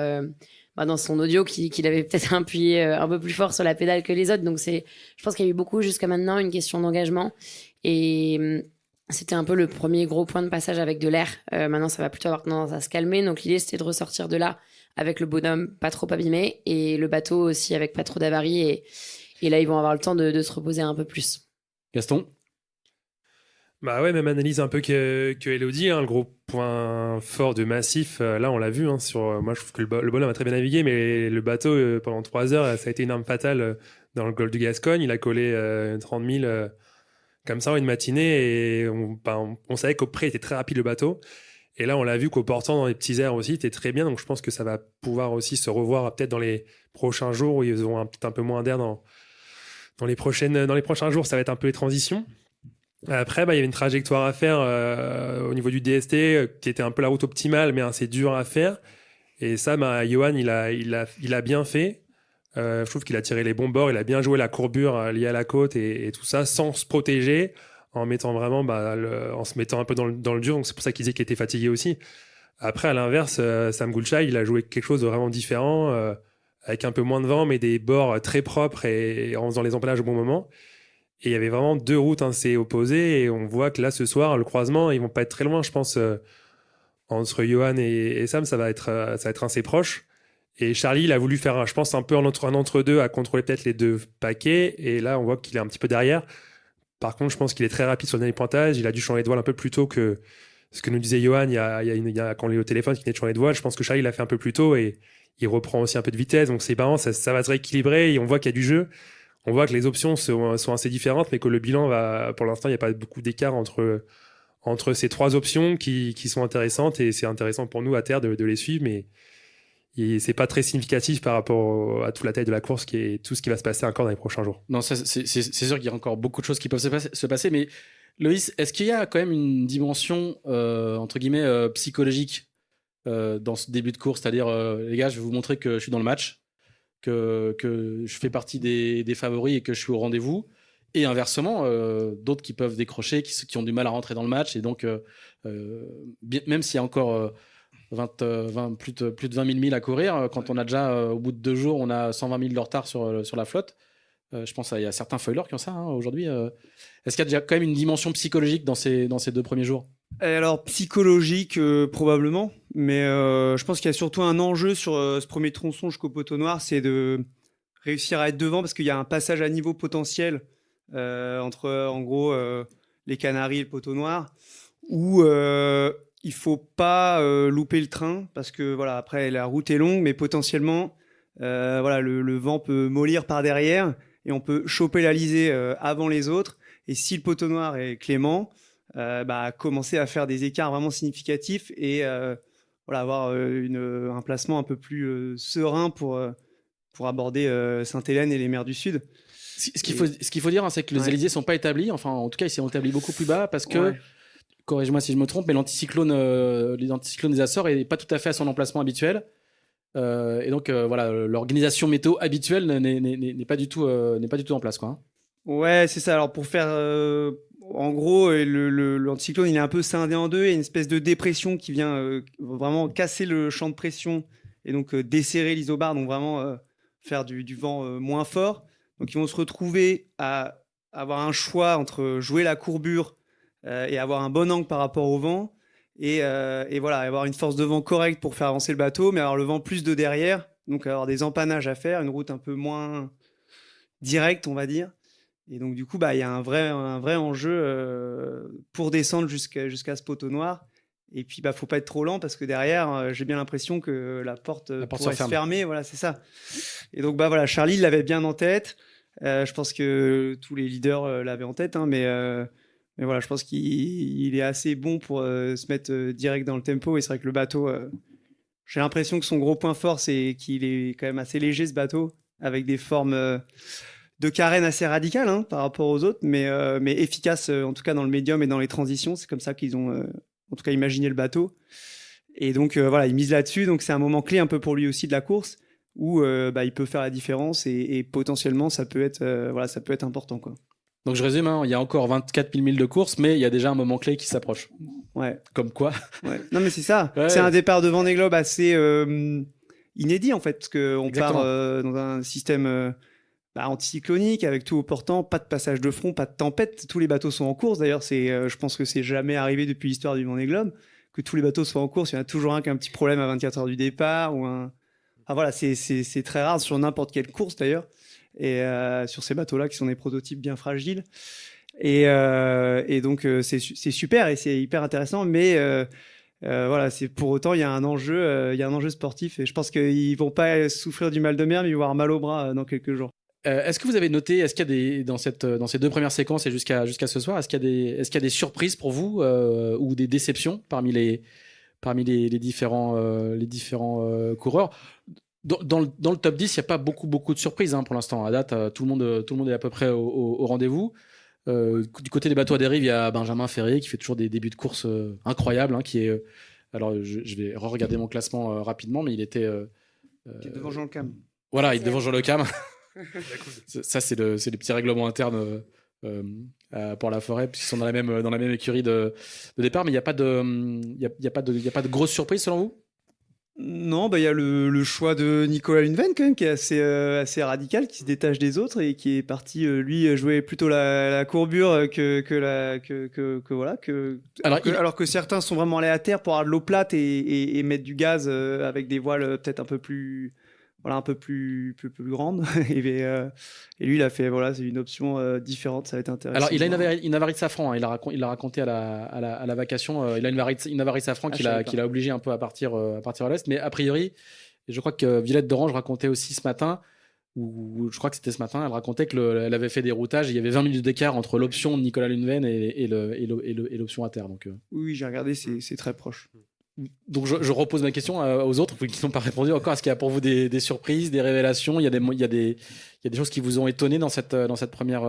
dans son audio, qu'il avait peut-être appuyé un peu plus fort sur la pédale que les autres. Donc je pense qu'il y a eu beaucoup jusqu'à maintenant une question d'engagement, et c'était un peu le premier gros point de passage avec de l'air. Maintenant, ça va plutôt avoir tendance à se calmer. Donc l'idée, c'était de ressortir de là avec le bonhomme pas trop abîmé et le bateau aussi avec pas trop d'avaries, et là, ils vont avoir le temps de se reposer un peu plus. Gaston? Bah ouais, même analyse un peu que Elodie, le gros point fort de Massif, là on l'a vu, moi je trouve que le bonhomme a très bien navigué, mais le bateau pendant 3 heures, ça a été une arme fatale dans le golfe de Gascogne. Il a collé 30 000 comme ça en une matinée, et on savait qu'au près il était très rapide le bateau, et là on l'a vu qu'au portant dans les petits airs aussi il était très bien. Donc je pense que ça va pouvoir aussi se revoir peut-être dans les prochains jours, où ils auront peut-être un peu moins d'air dans les prochains jours. Ça va être un peu les transitions. Après, il y avait une trajectoire à faire au niveau du DST qui était un peu la route optimale, mais c'est dur à faire. Et ça, Johan, il a bien fait. Je trouve qu'il a tiré les bons bords, il a bien joué la courbure liée à la côte et tout ça, sans se protéger, en mettant vraiment, en se mettant un peu dans le dur. Donc c'est pour ça qu'il disait qu'il était fatigué aussi. Après, à l'inverse, Sam Gulchai, il a joué quelque chose de vraiment différent, avec un peu moins de vent, mais des bords très propres et en faisant les emballages au bon moment. Et il y avait vraiment 2 routes assez opposées, et on voit que là, ce soir, le croisement, ils vont pas être très loin, je pense, entre Johan et Sam, ça va être assez proche. Et Charlie, il a voulu faire, je pense, un peu un entre-deux, à contrôler peut-être les 2 paquets, et là, on voit qu'il est un petit peu derrière. Par contre, je pense qu'il est très rapide sur le dernier pointage. Il a dû changer de voile un peu plus tôt que ce que nous disait Johan quand on est au téléphone, qu'il venait de changer de voile. Je pense que Charlie l'a fait un peu plus tôt, et il reprend aussi un peu de vitesse, donc c'est marrant, ça va se rééquilibrer, et on voit qu'il y a du jeu. On voit que les options sont assez différentes, mais que le bilan pour l'instant, il n'y a pas beaucoup d'écart entre ces 3 options qui sont intéressantes, et c'est intéressant pour nous à terre de les suivre, mais c'est pas très significatif par rapport à toute la taille de la course, qui est tout ce qui va se passer encore dans les prochains jours. Non, c'est sûr qu'il y a encore beaucoup de choses qui peuvent se passer, mais Loïs, est-ce qu'il y a quand même une dimension entre guillemets psychologique dans ce début de course, c'est-à-dire les gars, je vais vous montrer que je suis dans le match, que je fais partie des favoris et que je suis au rendez-vous, et inversement d'autres qui peuvent décrocher, qui ont du mal à rentrer dans le match, et donc même s'il y a encore plus de 20 000 milles à courir, quand on a déjà au bout de 2 jours on a 120 000 de retard sur la flotte, je pense qu'il y a certains foilers qui ont ça aujourd'hui. Est-ce qu'il y a déjà quand même une dimension psychologique dans ces 2 premiers jours? Alors, psychologique, probablement. Mais je pense qu'il y a surtout un enjeu sur ce premier tronçon jusqu'au poteau noir, c'est de réussir à être devant, parce qu'il y a un passage à niveau potentiel entre, en gros, les Canaries et le poteau noir, où il faut pas louper le train, parce que voilà, après, la route est longue, mais potentiellement, le vent peut mollir par derrière, et on peut choper l'Alizé avant les autres. Et si le poteau noir est clément, commencer à faire des écarts vraiment significatifs, et avoir un placement un peu plus serein pour aborder Sainte-Hélène et les mers du Sud. Ce qu'il faut dire, c'est que les Alizés sont pas établis, enfin en tout cas ils sont établis beaucoup plus bas, parce que, corrige-moi si je me trompe, mais l'anticyclone des Açores est pas tout à fait à son emplacement habituel. Et donc l'organisation météo habituelle n'est pas du tout en place, quoi. Ouais, c'est ça. Alors pour faire en gros, l'anticyclone, il est un peu scindé en 2, et une espèce de dépression qui vient vraiment casser le champ de pression, et donc desserrer l'isobar, donc vraiment faire du vent moins fort. Donc ils vont se retrouver à avoir un choix entre jouer la courbure et avoir un bon angle par rapport au vent, et avoir une force de vent correcte pour faire avancer le bateau, mais avoir le vent plus de derrière, donc avoir des empannages à faire, une route un peu moins directe, on va dire. Et donc, du coup, il y a un vrai enjeu pour descendre jusqu'à ce poteau noir. Et puis, faut pas être trop lent parce que derrière, j'ai bien l'impression que la porte pourrait se fermer. Voilà, c'est ça. Et donc, voilà, Charlie l'avait bien en tête. Je pense que tous les leaders l'avaient en tête, hein, mais voilà, je pense qu'il est assez bon pour se mettre direct dans le tempo. Et c'est vrai que le bateau, j'ai l'impression que son gros point fort, c'est qu'il est quand même assez léger, ce bateau, avec des formes de carène assez radicales, hein, par rapport aux autres, mais efficaces, en tout cas dans le médium et dans les transitions. C'est comme ça qu'ils ont en tout cas imaginé le bateau. Et donc voilà, il mise là-dessus. Donc c'est un moment clé un peu pour lui aussi de la course où il peut faire la différence et potentiellement ça peut être ça peut être important, quoi. Donc je résume, hein, il y a encore 24 000 milles de course, mais il y a déjà un moment clé qui s'approche. Ouais. Comme quoi. Ouais. Non mais c'est ça. Ouais. C'est un départ de Vendée Globe assez inédit en fait, parce qu'on part dans un système anticyclonique avec tout au portant, pas de passage de front, pas de tempête. Tous les bateaux sont en course. D'ailleurs, je pense que c'est jamais arrivé depuis l'histoire du Vendée Globe que tous les bateaux soient en course. Il y en a toujours un qui a un petit problème à 24 heures du départ ou un. Ah voilà, c'est très rare sur n'importe quelle course d'ailleurs. Et sur ces bateaux-là qui sont des prototypes bien fragiles. Et donc c'est super et c'est hyper intéressant, mais voilà, c'est pour autant il y a un enjeu sportif et je pense qu'ils vont pas souffrir du mal de mer, mais ils vont avoir mal au bras dans quelques jours. Est-ce que vous avez noté, est-ce qu'il y a dans ces deux premières séquences et jusqu'à ce soir, est-ce qu'il y a des surprises pour vous ou des déceptions parmi les différents coureurs? Dans le top 10, il n'y a pas beaucoup de surprises, hein, pour l'instant. À date, tout le monde est à peu près au rendez-vous. Du côté des bateaux à dérive, il y a Benjamin Ferrier qui fait toujours des débuts de course incroyables, hein, qui est. Alors, je vais regarder mon classement rapidement, mais il était. Qui est devant Jean Le Cam. Voilà, il est devant Jean Le Cam. Ça, c'est les petits règlements internes pour la forêt, puisqu'ils sont dans la même écurie de départ. Mais il n'y a pas de grosses surprises selon vous? Non, il y a le choix de Nicolas Luneven quand même qui est assez radical, qui se détache des autres et qui est parti lui jouer plutôt la courbure alors que certains sont vraiment allés à terre pour avoir de l'eau plate et mettre du gaz avec des voiles peut-être un peu plus grande et lui il a fait c'est une option différente, ça va être intéressant. Alors il a une avarie de safran, hein, il l'a raconté à la vacation, il a une avarie de safran qui l'a obligé un peu à partir à l'est, mais a priori, et je crois que Violette d'Orange racontait aussi ce matin, ou je crois que c'était ce matin, elle racontait qu'elle avait fait des routages, il y avait 20 minutes d'écart entre l'option de Nicolas Luneven et l'option à terre. Donc oui, j'ai regardé, c'est très proche. Donc je repose ma question aux autres qui n'ont pas répondu encore. Est-ce qu'il y a pour vous des surprises, des révélations? Il y a des choses qui vous ont étonné dans cette première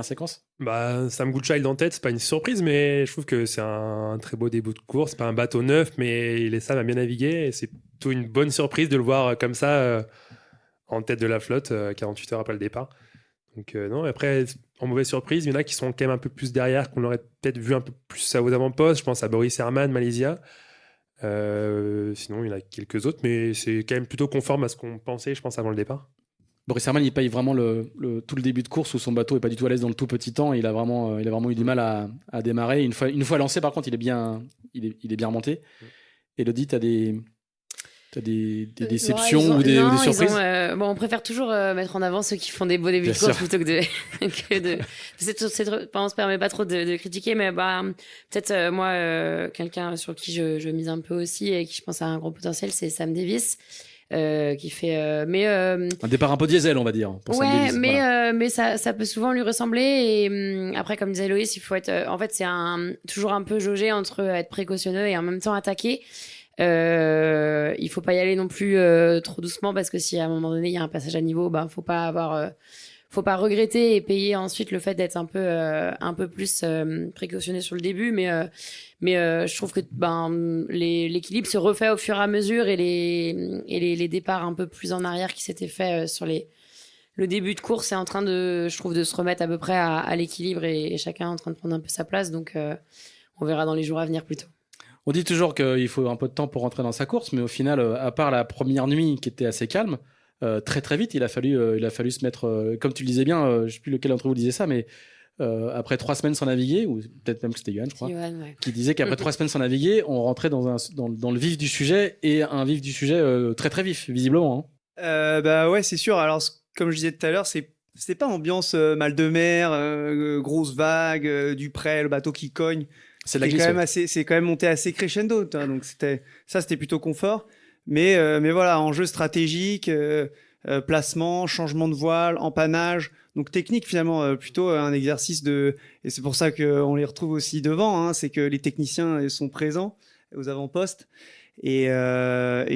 séquence? Sam Goodchild en tête, c'est pas une surprise, mais je trouve que c'est un très beau début de course. C'est pas un bateau neuf, mais Sam a bien navigué et c'est plutôt une bonne surprise de le voir comme ça en tête de la flotte 48 heures après le départ. Donc non, après, en mauvaise surprise, il y en a qui sont quand même un peu plus derrière, qu'on aurait peut-être vu un peu plus aux avant-postes. Je pense à Boris Herman, Malaysia. Sinon il y en a quelques autres, mais c'est quand même plutôt conforme à ce qu'on pensait, je pense, avant le départ. Boris Herman, il paye vraiment tout le début de course où son bateau est pas du tout à l'aise dans le tout petit temps. Il a vraiment eu du mal à démarrer. Une fois lancé, par contre, il est bien remonté. Elodie, t'as des déceptions ou des surprises? On préfère toujours mettre en avant ceux qui font des beaux débuts de course plutôt que on se permet pas trop de critiquer, mais peut-être moi quelqu'un sur qui je mise un peu aussi et qui je pense a un gros potentiel, c'est Sam Davis. Qui fait un départ un peu diesel, on va dire, pour Sam Davis. Mais ça peut souvent lui ressembler et après, comme disait Loïs, il faut être en fait c'est toujours un peu jaugé entre être précautionneux et en même temps attaquer. Il faut pas y aller non plus trop doucement parce que si à un moment donné il y a un passage à niveau, faut pas regretter et payer ensuite le fait d'être un peu plus précautionné sur le début, mais je trouve que l'équilibre se refait au fur et à mesure et les départs un peu plus en arrière qui s'étaient faits sur le début de course est en train je trouve de se remettre à peu près à l'équilibre et chacun est en train de prendre un peu sa place, donc on verra dans les jours à venir plutôt. On dit toujours qu'il faut un peu de temps pour rentrer dans sa course, mais au final, à part la première nuit qui était assez calme, très très vite, il a fallu se mettre, comme tu le disais bien, je ne sais plus lequel d'entre vous disait ça, mais après 3 semaines sans naviguer, ou peut-être même que c'était Johan, je crois, qui disait qu'après 3 semaines sans naviguer, on rentrait dans le vif du sujet, et un vif du sujet très très vif, visiblement. Hein. Ouais, c'est sûr. Alors, comme je disais tout à l'heure, c'était pas ambiance mal de mer, grosse vague, du près, le bateau qui cogne. C'est de la C'était glisse. quand même c'est quand même monté assez crescendo, donc c'était plutôt confort. Mais voilà, enjeu stratégique, placement, changement de voile, empannage, donc technique finalement, plutôt un exercice et c'est pour ça qu'on les retrouve aussi devant, hein, c'est que les techniciens sont présents aux avant-postes. Et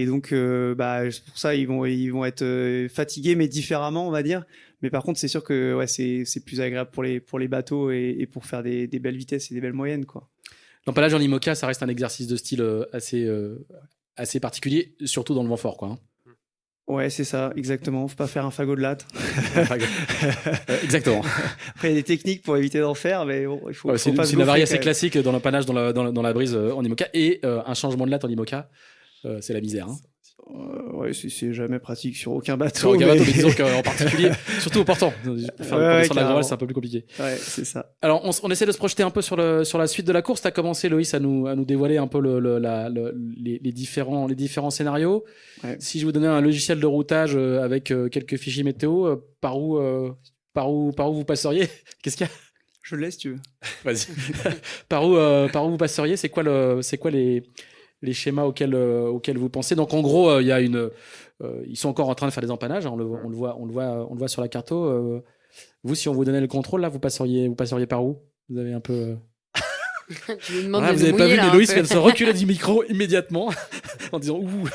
donc, c'est pour ça ils vont être fatigués, mais différemment, on va dire. Mais par contre, c'est sûr que ouais, c'est plus agréable pour les bateaux et pour faire des belles vitesses et des belles moyennes, quoi. L'empalage en IMOCA, ça reste un exercice de style assez particulier, surtout dans le vent fort, quoi. Hein. Ouais, c'est ça, exactement. Faut pas faire un fagot de latte. Exactement. Après, il y a des techniques pour éviter d'en faire, mais bon, il faut. C'est faut pas se une avarie gaufrer, assez quand même. classique dans l'empannage, dans la brise en IMOCA. Et un changement de latte en IMOCA, c'est la misère. Hein. Ouais, c'est jamais pratique sur aucun Sur bateau. un gabato, mais disons qu'en particulier, surtout au portant. Pour faire Ouais, pour descendre la carrément. voile, c'est un peu plus compliqué. Ouais, c'est ça. Alors, on essaie de se projeter un peu sur la suite de la course. Tu as commencé, Loïs, à nous dévoiler un peu les différents scénarios. Ouais. Si je vous donnais un logiciel de routage avec quelques fichiers météo, par où vous passeriez? Qu'est-ce qu'il y a? Je le laisse, si tu veux. Vas-y. Par où vous passeriez? C'est quoi les schémas auxquels vous pensez? Donc, en gros, il y a ils sont encore en train de faire des empannages. Hein, on le voit sur la carto. Vous, si on vous donnait le contrôle, là, vous passeriez par où? Vous avez un peu. Tu lui demandes Ah, de vous nous avez pas mouiller, vu, là, mais un Loïs peu. vient de se reculer du micro immédiatement en disant ouh.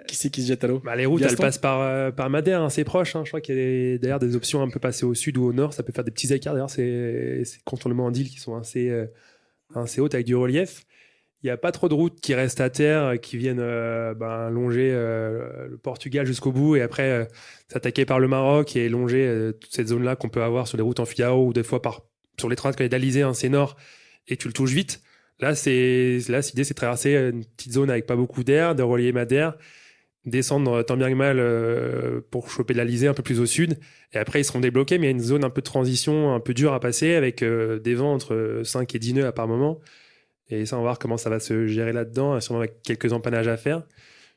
Qui c'est qui se jette à l'eau? Bah, les routes, Gaston elles passent par Madère, hein, c'est proche. Hein. Je crois qu'il y a d'ailleurs des options un peu passées au sud ou au nord. Ça peut faire des petits écarts. D'ailleurs, c'est contournements en île qui sont assez hautes avec du relief. Il n'y a pas trop de routes qui restent à terre, qui viennent longer le Portugal jusqu'au bout et après s'attaquer par le Maroc et longer toute cette zone-là qu'on peut avoir sur les routes en Figaro ou des fois sur les trains d'Alizé, hein, c'est nord et tu le touches vite. Là, l'idée, c'est de traverser une petite zone avec pas beaucoup d'air, de relier Madère, descendre tant bien que mal pour choper l'Alizé un peu plus au sud. Et après, ils seront débloqués, mais il y a une zone un peu de transition, un peu dure à passer avec des vents entre 5 et 10 nœuds à par moment. Et ça, on va voir comment ça va se gérer là-dedans, sûrement avec quelques empannages à faire.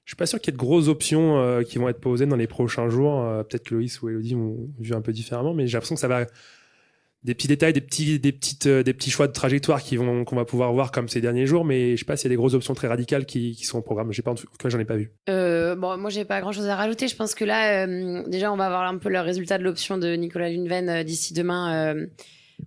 Je suis pas sûr qu'il y ait de grosses options qui vont être posées dans les prochains jours. Peut-être que Loïs ou Elodie ont vu un peu différemment, mais j'ai l'impression que ça va... Des petits détails, des petits choix de trajectoire qu'on va pouvoir voir comme ces derniers jours, mais je sais pas s'il y a des grosses options très radicales qui sont au programme. En tout cas, j'en ai pas vu. Bon, moi, j'ai pas grand chose à rajouter. Je pense que là, déjà, on va avoir un peu le résultat de l'option de Nicolas Luneven d'ici demain,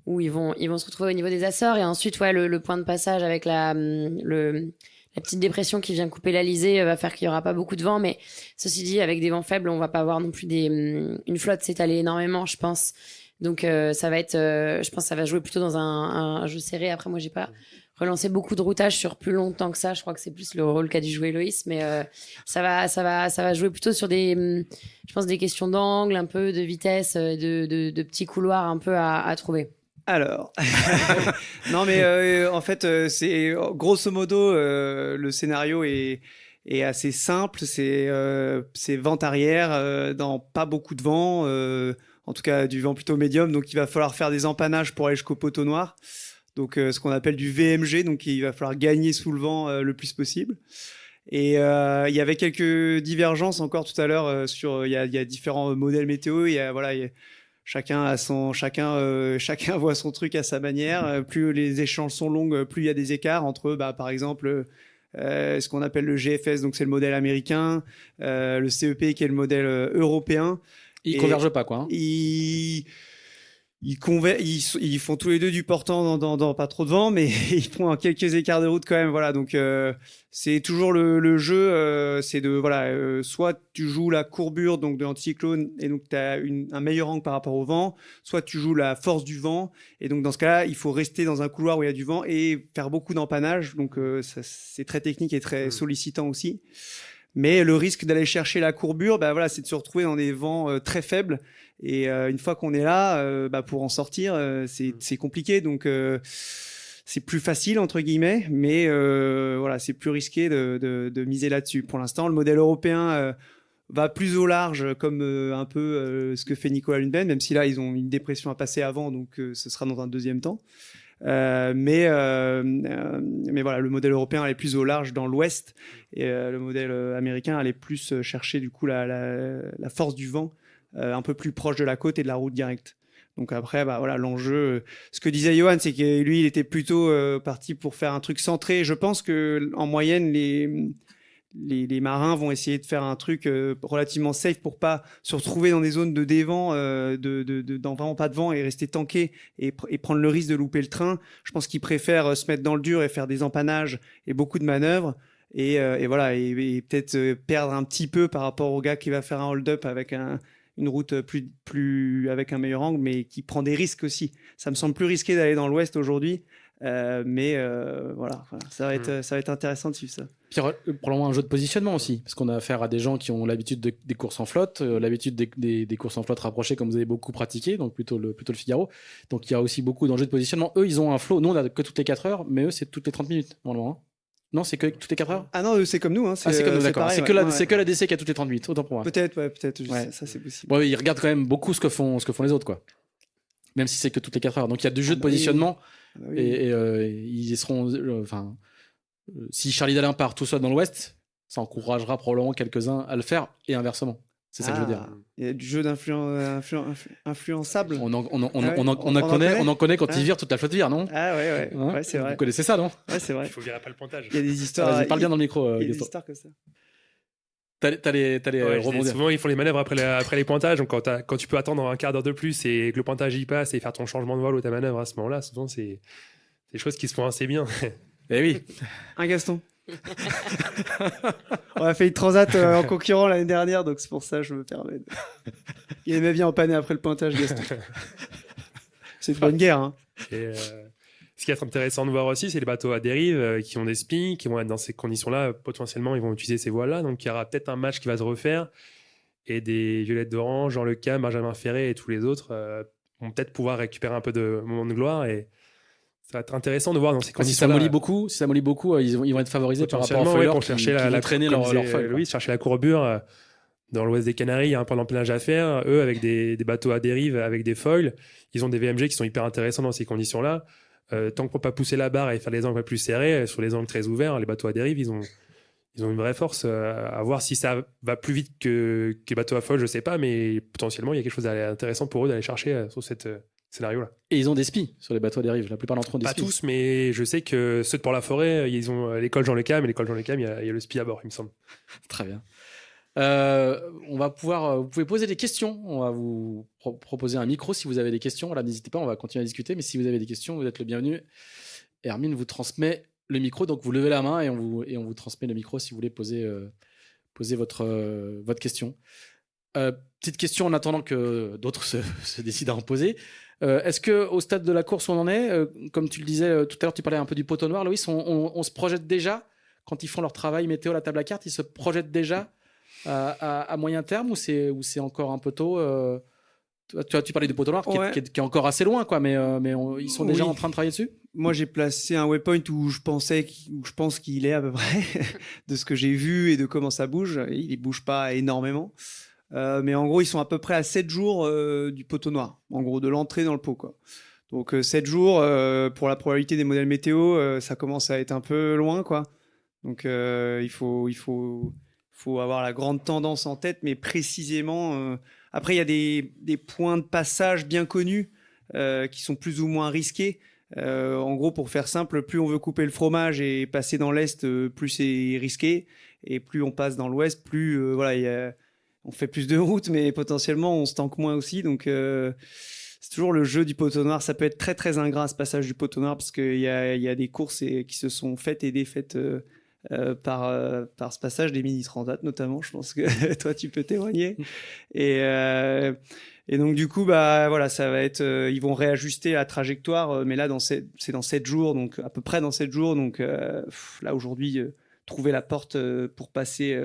où ils vont se retrouver au niveau des Açores. Et ensuite, ouais, le point de passage avec la petite dépression qui vient couper l'Alizé va faire qu'il y aura pas beaucoup de vent. Mais ceci dit, avec des vents faibles, on va pas avoir non plus une flotte s'étaler énormément, je pense. Donc ça va être, je pense que ça va jouer plutôt dans un jeu serré. Après, moi, j'ai pas relancé beaucoup de routage sur plus longtemps que ça. Je crois que c'est plus le rôle qu'a dû jouer Loïs, mais ça va jouer plutôt sur je pense des questions d'angle, un peu de vitesse, de petits couloirs un peu à trouver. Alors, non mais en fait, c'est grosso modo le scénario est assez simple. C'est vent arrière dans pas beaucoup de vent. En tout cas du vent plutôt médium, donc il va falloir faire des empannages pour aller jusqu'au poteau noir, donc ce qu'on appelle du VMG, donc il va falloir gagner sous le vent le plus possible. Et il y avait quelques divergences encore tout à l'heure il y a différents modèles météo, chacun voit son truc à sa manière. Plus les échanges sont longues, plus il y a des écarts entre par exemple ce qu'on appelle le GFS, donc c'est le modèle américain, le CEP qui est le modèle européen. Ils convergent pas, quoi. Hein. Ils font tous les deux du portant dans pas trop de vent, mais ils font quelques écarts de route quand même. Voilà, donc c'est toujours le jeu, c'est de soit tu joues la courbure donc de l'anticyclone et donc tu as un meilleur angle par rapport au vent, soit tu joues la force du vent et donc dans ce cas-là il faut rester dans un couloir où il y a du vent et faire beaucoup d'empannage. Donc c'est très technique et très sollicitant aussi. Mais le risque d'aller chercher la courbure, c'est de se retrouver dans des vents très faibles. Et une fois qu'on est là, pour en sortir, c'est compliqué. Donc, c'est plus facile, entre guillemets. Mais c'est plus risqué de miser là-dessus. Pour l'instant, le modèle européen va plus au large, comme un peu ce que fait Nicolas Luneven, même si là, ils ont une dépression à passer avant. Donc, ce sera dans un deuxième temps. Mais voilà, le modèle européen allait plus au large dans l'ouest et le modèle américain allait plus chercher du coup la force du vent un peu plus proche de la côte et de la route directe. Donc après, bah voilà, l'enjeu. Ce que disait Johan, c'est que lui, il était plutôt parti pour faire un truc centré. Je pense que en moyenne, les marins vont essayer de faire un truc relativement safe pour pas se retrouver dans des zones de dévent, dans vraiment pas de vent et rester tanké et prendre le risque de louper le train. Je pense qu'ils préfèrent se mettre dans le dur et faire des empannages et beaucoup de manœuvres et voilà et peut-être perdre un petit peu par rapport au gars qui va faire un hold-up avec une route plus avec un meilleur angle, mais qui prend des risques aussi. Ça me semble plus risqué d'aller dans l'ouest aujourd'hui. Mais voilà, ça va être intéressant de suivre ça. Puis probablement un jeu de positionnement aussi, parce qu'on a affaire à des gens qui ont l'habitude des courses en flotte, l'habitude des courses en flotte rapprochées comme vous avez beaucoup pratiqué, donc plutôt le Figaro. Donc il y a aussi beaucoup d'enjeux de positionnement. Eux, ils ont un flow. Nous, on a que toutes les 4 heures, mais eux, c'est toutes les 30 minutes normalement. Hein. Non, c'est que toutes les 4 heures. Ah non, c'est comme nous. Hein, c'est comme nous, d'accord. pareil, c'est que la DC qui a toutes les 30 minutes, autant pour moi. Peut-être. Ouais. Ça, c'est possible. Bon, ils regardent quand même beaucoup ce que font les autres, quoi. Même si c'est que toutes les 4 heures. Donc il y a du jeu de positionnement. Oui. Et ils seront. Si Charlie Dalin part tout seul dans l'Ouest, ça encouragera probablement quelques-uns à le faire et inversement. C'est ça que je veux dire. Il y a du jeu influençable. On en connaît quand ils virent toute la flotte vire, non? Ah ouais. Hein, ouais, c'est vrai. Vous connaissez ça, non? Ouais, c'est vrai. Il faut virer après le pointage. Il y a des histoires. Vas-y, parle bien dans le micro. Il y a des histoires comme ça. T'as les rebondir. Souvent, ils font les manœuvres après les pointages. Donc, quand tu peux attendre un quart d'heure de plus et que le pointage y passe et faire ton changement de voile ou ta manœuvre à ce moment-là, souvent, c'est des choses qui se font assez bien. Eh oui. Un Gaston. On a fait une transat en concurrent l'année dernière, donc c'est pour ça que je me permets. Il aimait bien empanner après le pointage, Gaston. C'est une bonne guerre. Hein. Et, ce qui est intéressant de voir aussi, c'est les bateaux à dérive qui ont des spies, qui vont être dans ces conditions-là. Potentiellement, ils vont utiliser ces voiles-là. Donc, il y aura peut-être un match qui va se refaire. Et des Violettes d'Orange, Jean Le Cam, Benjamin Ferré et tous les autres vont peut-être pouvoir récupérer un peu de moment de gloire. Et ça va être intéressant de voir dans ces conditions-là. Si ça mollit beaucoup, ils vont être favorisés par rapport aux ouais, foilers pour chercher la traîner leur foil. Oui, chercher la courbure. Dans l'ouest des Canaries, il y a un peu d'empennage à faire. Eux, avec des bateaux à dérive, avec des foils, ils ont des VMG qui sont hyper intéressants dans ces conditions-là. Tant qu'on ne peut pas pousser la barre et faire des angles plus serrés, sur les angles très ouverts, les bateaux à dérive, ils ont une vraie force. À voir si ça va plus vite que les bateaux à foil, je ne sais pas, mais potentiellement, il y a quelque chose d'intéressant pour eux d'aller chercher sur cette scénario-là. Et ils ont des spies sur les bateaux à dérive. La plupart d'entre eux ont des Pas spies. tous, mais je sais que ceux de Port-la-Forêt, ils ont l'école Jean Le Cam, et l'école Jean Le Cam, il y a le SPI à bord, il me semble. Très bien. On va pouvoir, vous pouvez poser des questions. On va vous proposer un micro si vous avez des questions. Voilà, n'hésitez pas, on va continuer à discuter. Mais si vous avez des questions, vous êtes le bienvenu. Hermine vous transmet le micro, donc vous levez la main et on vous transmet le micro si vous voulez poser votre question. Petite question en attendant que d'autres se décident à en poser. Est-ce que au stade de la course où on en est, comme tu le disais tout à l'heure, tu parlais un peu du poteau noir, Loïs, on se projette déjà quand ils font leur travail météo, la table à cartes, ils se projettent déjà à moyen terme ou c'est encore un peu tôt tu parlais du poteau noir qui est encore assez loin, quoi, mais ils sont déjà en train de travailler dessus. Moi, j'ai placé un waypoint où je pense qu'il est à peu près de ce que j'ai vu et de comment ça bouge. Il ne bouge pas énormément. Mais en gros, ils sont à peu près à 7 jours du poteau noir, en gros, de l'entrée dans le pot, quoi. Donc 7 jours, pour la probabilité des modèles météo, ça commence à être un peu loin, quoi. Donc il faut avoir la grande tendance en tête, mais précisément... Après, il y a des points de passage bien connus qui sont plus ou moins risqués. En gros, pour faire simple, plus on veut couper le fromage et passer dans l'Est, plus c'est risqué. Et plus on passe dans l'Ouest, plus on fait plus de routes, mais potentiellement, on se tanque moins aussi. Donc, c'est toujours le jeu du poteau noir. Ça peut être très, très ingrat, ce passage du poteau noir, parce qu'il y a des courses qui se sont faites et défaites par ce passage des mini transat notamment. Je pense que toi tu peux témoigner et donc du coup voilà, ça va être ils vont réajuster la trajectoire, mais là c'est dans 7 jours, donc à peu près dans 7 jours, donc là aujourd'hui trouver la porte pour passer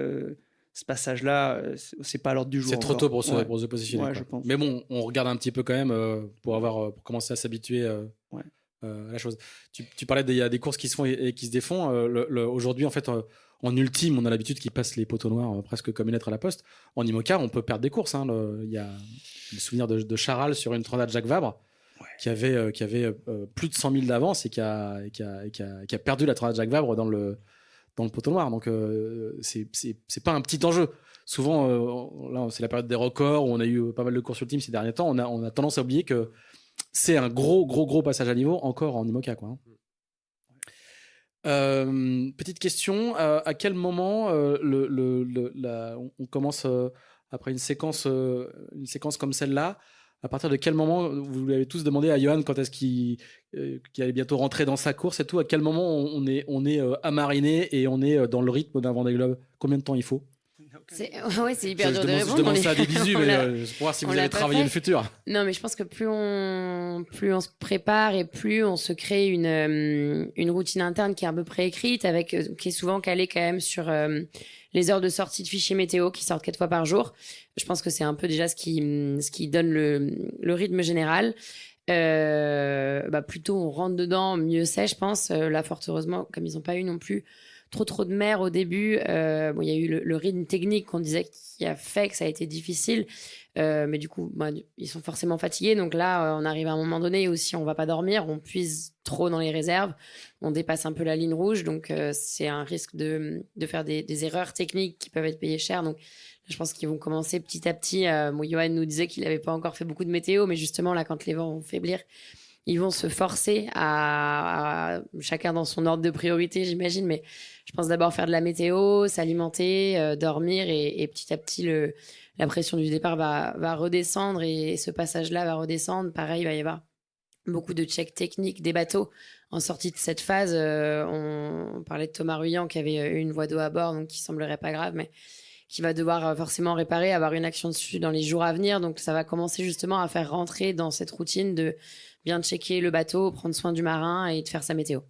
ce passage là c'est pas à l'ordre du jour. C'est trop tôt pour se positionner, je pense. Mais bon, on regarde un petit peu quand même pour commencer à s'habituer la chose. Tu parlais il y a des courses qui se font et qui se défont. Aujourd'hui, en fait, en ultime, on a l'habitude qu'ils passent les poteaux noirs presque comme une lettre à la poste. En IMOCA, on peut perdre des courses. Il y a le souvenir de Charal sur une transat Jacques Vabre qui avait plus de 100 000 d'avance et qui a perdu la transat Jacques Vabre dans le poteau noir. Donc, c'est pas un petit enjeu. souvent, là, c'est la période des records où on a eu pas mal de courses ultimes ces derniers temps. On a tendance à oublier que c'est un gros passage à niveau encore en IMOCA, quoi. Petite question, à quel moment on commence après une séquence comme celle-là, à partir de quel moment vous lui avez tous demandé à Johan quand est-ce qu'il allait bientôt rentrer dans sa course et tout, à quel moment on est amariné et on est dans le rythme d'un Vendée Globe, combien de temps il faut? C'est hyper dur de Je répondre. demande ça à des bisous, mais pour voir si on vous l'a avez pas travaillé fait. le futur. Non, mais je pense que plus on se prépare et plus on se crée une routine interne qui est à peu près écrite, qui est souvent calée quand même sur les heures de sortie de fichiers météo qui sortent 4 fois par jour. Je pense que c'est un peu déjà ce qui donne le rythme général. Plus tôt on rentre dedans, mieux c'est, je pense. Là, fort heureusement, comme ils n'ont pas eu non plus trop de mer au début, il y a eu le rythme technique qu'on disait qui a fait que ça a été difficile. Mais du coup, ils sont forcément fatigués. Donc là, on arrive à un moment donné où si on va pas dormir, on puise trop dans les réserves, on dépasse un peu la ligne rouge. Donc c'est un risque de faire des erreurs techniques qui peuvent être payées cher. Donc je pense qu'ils vont commencer petit à petit. Johan nous disait qu'il n'avait pas encore fait beaucoup de météo, mais justement là, quand les vents vont faiblir, ils vont se forcer à chacun dans son ordre de priorité, j'imagine. Mais je pense d'abord faire de la météo, s'alimenter, dormir et petit à petit, la pression du départ va redescendre et ce passage-là va redescendre. Pareil, il va y avoir beaucoup de checks techniques des bateaux. En sortie de cette phase, on parlait de Thomas Ruyant qui avait une voie d'eau à bord, donc qui semblerait pas grave, mais qui va devoir forcément réparer, avoir une action dessus dans les jours à venir. Donc ça va commencer justement à faire rentrer dans cette routine de bien checker le bateau, prendre soin du marin et de faire sa météo.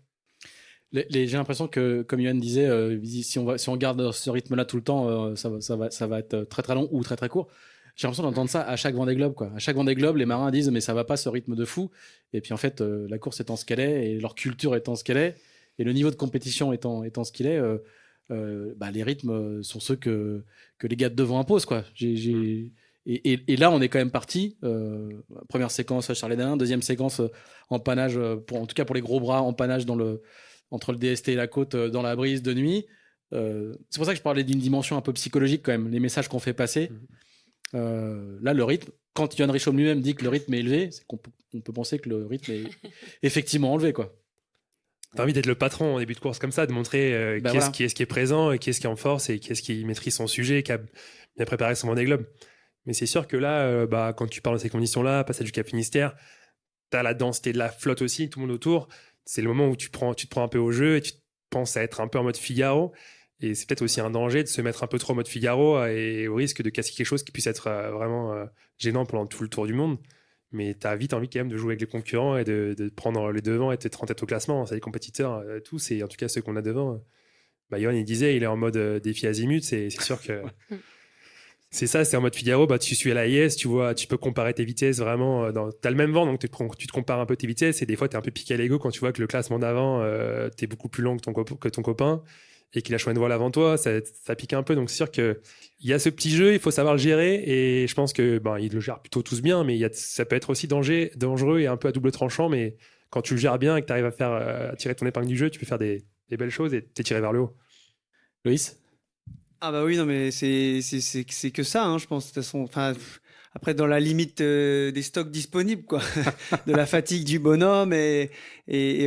J'ai l'impression que, comme Johan disait, si on garde ce rythme-là tout le temps, ça va être très très long ou très très court. J'ai l'impression d'entendre ça à chaque Vendée Globe, quoi. À chaque Vendée Globe, les marins disent mais ça va pas ce rythme de fou. Et puis en fait, la course étant ce qu'elle est et leur culture étant ce qu'elle est et le niveau de compétition étant ce qu'il est, les rythmes sont ceux que les gars de devant imposent, quoi. Et là, on est quand même parti. Première séquence Charles Hédalin, deuxième séquence empannage, en tout cas pour les gros bras, empannage entre le DST et la côte dans la brise de nuit. C'est pour ça que je parlais d'une dimension un peu psychologique quand même, les messages qu'on fait passer. Là, le rythme, quand Johan Richomme lui-même dit que le rythme est élevé, c'est qu'on peut penser que le rythme est effectivement enlevé, quoi. T'as envie d'être le patron en début de course comme ça, de montrer qui est présent, qui est en force et qui est qui maîtrise son sujet, qui a bien préparé son Vendée Globe. Mais c'est sûr que là, quand tu parles de ces conditions-là, passage du Cap Finistère, t'as la densité de la flotte aussi, tout le monde autour. C'est le moment où tu te prends un peu au jeu et tu penses à être un peu en mode Figaro. Et c'est peut-être aussi un danger de se mettre un peu trop en mode Figaro et au risque de casser quelque chose qui puisse être vraiment gênant pendant tout le tour du monde. Mais tu as vite envie quand même de jouer avec les concurrents et de prendre les devants et d'être en tête au classement. C'est les compétiteurs, tous, et en tout cas ceux qu'on a devant. Johan, il disait, il est en mode défi azimut. C'est sûr que c'est ça, c'est en mode Figaro. Tu suis à l'AIS, tu vois, tu peux comparer tes vitesses vraiment. Tu as le même vent, donc tu te compares un peu tes vitesses. Et des fois, tu es un peu piqué à l'ego quand tu vois que le classement d'avant, tu es beaucoup plus lent que ton copain et qu'il a choisi de voile avant toi. Ça pique un peu. Donc c'est sûr qu'il y a ce petit jeu, il faut savoir le gérer. Et je pense que ils le gèrent plutôt tous bien, mais ça peut être aussi dangereux et un peu à double tranchant. Mais quand tu le gères bien et que tu arrives à tirer ton épingle du jeu, tu peux faire des belles choses et t'étirer vers le haut. Loïs ? Ah bah oui, non mais c'est que ça, hein, je pense. De toute façon, après dans la limite des stocks disponibles, quoi, de la fatigue du bonhomme et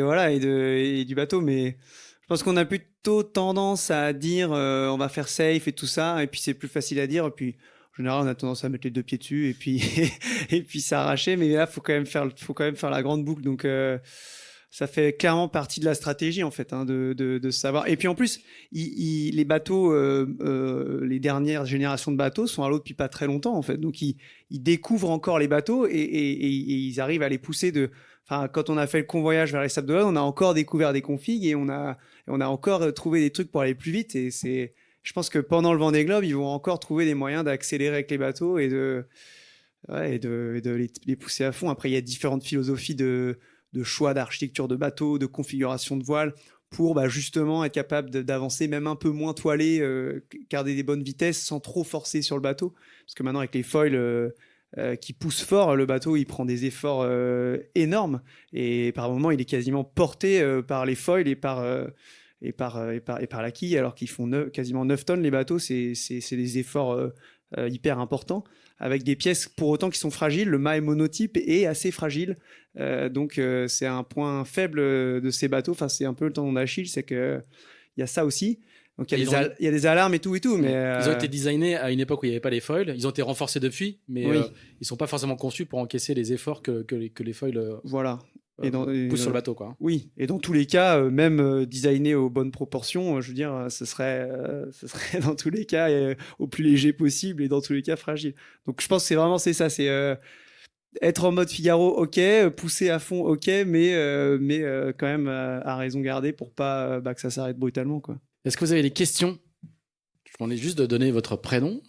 voilà et du bateau. Mais je pense qu'on a plutôt tendance à dire on va faire safe et tout ça, et puis c'est plus facile à dire. Et puis en général, on a tendance à mettre les deux pieds dessus et puis et puis s'arracher. Mais là, faut quand même faire la grande boucle. Donc ça fait clairement partie de la stratégie, en fait, hein, de savoir. Et puis en plus, les bateaux, les dernières générations de bateaux sont à l'eau depuis pas très longtemps, en fait. Donc ils découvrent encore les bateaux et ils arrivent à les pousser quand on a fait le convoyage vers les Sables d'Olonne, on a encore découvert des configs et on a encore trouvé des trucs pour aller plus vite. Et je pense que pendant le Vendée Globe, ils vont encore trouver des moyens d'accélérer avec les bateaux et de les pousser à fond. Après, il y a différentes philosophies de choix d'architecture de bateau, de configuration de voile, pour justement être capable d'avancer même un peu moins toilé, garder des bonnes vitesses sans trop forcer sur le bateau. Parce que maintenant, avec les foils qui poussent fort, le bateau, il prend des efforts énormes. Et par moments, il est quasiment porté par les foils et par par la quille, alors qu'ils font quasiment 9 tonnes les bateaux. C'est des efforts hyper importants, avec des pièces pour autant qui sont fragiles. Le mât est monotype et assez fragile, donc c'est un point faible de ces bateaux. Enfin, c'est un peu le tendon d'Achille, c'est que il y a ça aussi. Donc il y a des alarmes et tout, mais ils ont été designés à une époque où il n'y avait pas les foils. Ils ont été renforcés depuis, mais oui. Ils sont pas forcément conçus pour encaisser les efforts que les foils voilà. poussent sur le bateau, quoi. Oui, et dans tous les cas, même designés aux bonnes proportions, je veux dire, ce serait dans tous les cas au plus léger possible et dans tous les cas fragile. Donc je pense que c'est ça, c'est être en mode Figaro, ok, pousser à fond, ok, mais quand même à raison garder pour pas que ça s'arrête brutalement, quoi. Est-ce que vous avez des questions? Je vous demande juste de donner votre prénom.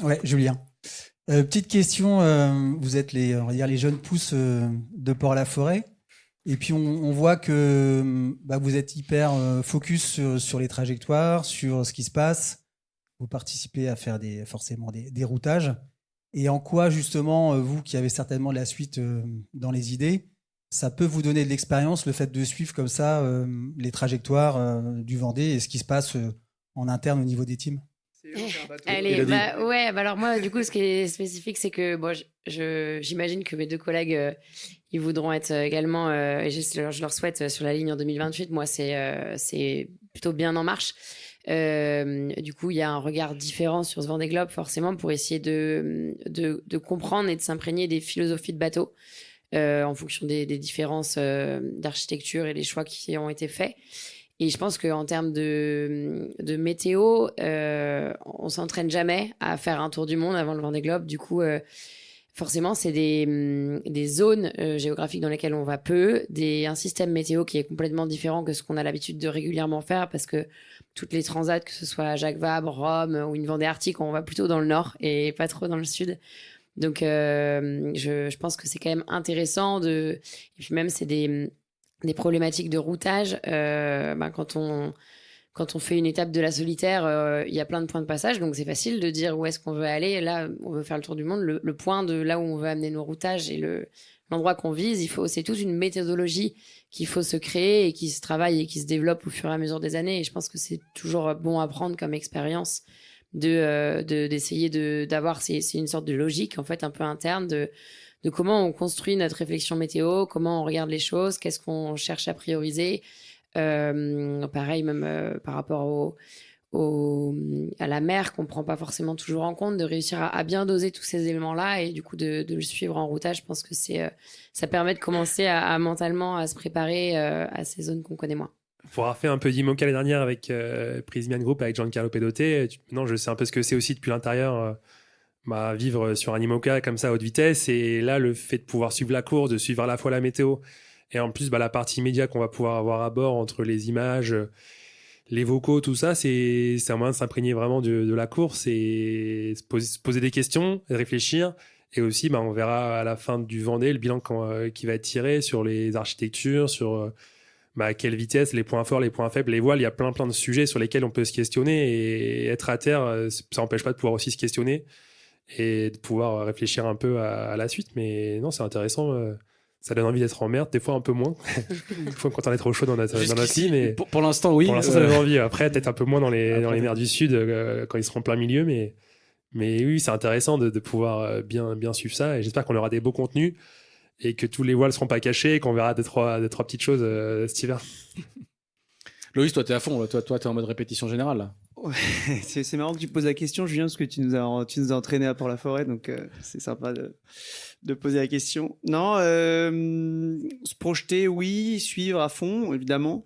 Ouais, Julien. Petite question, vous êtes on va dire les jeunes pousses de Port-la-Forêt, et puis on voit que vous êtes hyper focus sur les trajectoires, sur ce qui se passe. Vous participez à faire forcément des routages. Et en quoi, justement, vous qui avez certainement de la suite dans les idées, ça peut vous donner de l'expérience, le fait de suivre comme ça les trajectoires du Vendée et ce qui se passe en interne au niveau des teams? Allez, alors moi, du coup, ce qui est spécifique, c'est que j'imagine que mes deux collègues, ils voudront être également, et je leur souhaite sur la ligne en 2028. Moi, c'est plutôt bien en marche. Du coup, il y a un regard différent sur ce Vendée Globe, forcément, pour essayer de comprendre et de s'imprégner des philosophies de bateau en fonction des différences d'architecture et des choix qui ont été faits. Et je pense qu'en termes de météo, on s'entraîne jamais à faire un tour du monde avant le Vendée Globe. Du coup, forcément, c'est des zones géographiques dans lesquelles on va peu, un système météo qui est complètement différent que ce qu'on a l'habitude de régulièrement faire, parce que toutes les transats, que ce soit Jacques Vabre, Rome ou une Vendée Arctique, on va plutôt dans le nord et pas trop dans le sud. Donc, je pense que c'est quand même intéressant et puis même, c'est des problématiques de routage. Quand on fait une étape de la solitaire, il y a plein de points de passage, donc c'est facile de dire où est-ce qu'on veut aller. Là, on veut faire le tour du monde. Le point de là où on veut amener nos routages et l'endroit qu'on vise, c'est toute une méthodologie qu'il faut se créer et qui se travaille et qui se développe au fur et à mesure des années. Et je pense que c'est toujours bon à prendre comme expérience d'essayer d'avoir, c'est une sorte de logique en fait un peu interne de comment on construit notre réflexion météo, comment on regarde les choses, qu'est-ce qu'on cherche à prioriser. Pareil, même par rapport à la mer, qu'on ne prend pas forcément toujours en compte, de réussir à bien doser tous ces éléments-là et du coup de le suivre en routage. Je pense que ça permet de commencer mentalement à se préparer à ces zones qu'on connaît moins. Pour avoir fait un peu d'IMOCA l'année dernière avec Prysmian Group, avec Giancarlo Pedoté, maintenant je sais un peu ce que c'est aussi depuis l'intérieur. Vivre sur un IMOCA comme ça à haute vitesse, et là le fait de pouvoir suivre la course, de suivre à la fois la météo et en plus la partie média qu'on va pouvoir avoir à bord entre les images, les vocaux, tout ça, c'est un moyen de s'imprégner vraiment de la course et se poser des questions, réfléchir, et aussi on verra à la fin du Vendée le bilan qui va être tiré sur les architectures, sur à quelle vitesse, les points forts, les points faibles, les voiles. Il y a plein de sujets sur lesquels on peut se questionner, et être à terre, ça n'empêche pas de pouvoir aussi se questionner et de pouvoir réfléchir un peu à la suite. Mais non, c'est intéressant. Ça donne envie d'être en mer, des fois un peu moins. Des fois, quand on est trop chaud dans notre lit. Mais pour l'instant, oui. Pour l'instant, ça donne envie. Après, peut-être un peu moins dans les mers du Sud, quand ils seront en plein milieu. Mais oui, c'est intéressant de pouvoir bien suivre ça. Et j'espère qu'on aura des beaux contenus et que tous les voiles ne seront pas cachés et qu'on verra deux, trois petites choses cet hiver. Loïs, toi, t'es à fond. Toi, t'es en mode répétition générale, là. Ouais, c'est marrant que tu poses la question, Julien, parce que tu nous as entraînés à Port-la-Forêt, donc c'est sympa de poser la question. Non, se projeter, oui, suivre à fond, évidemment.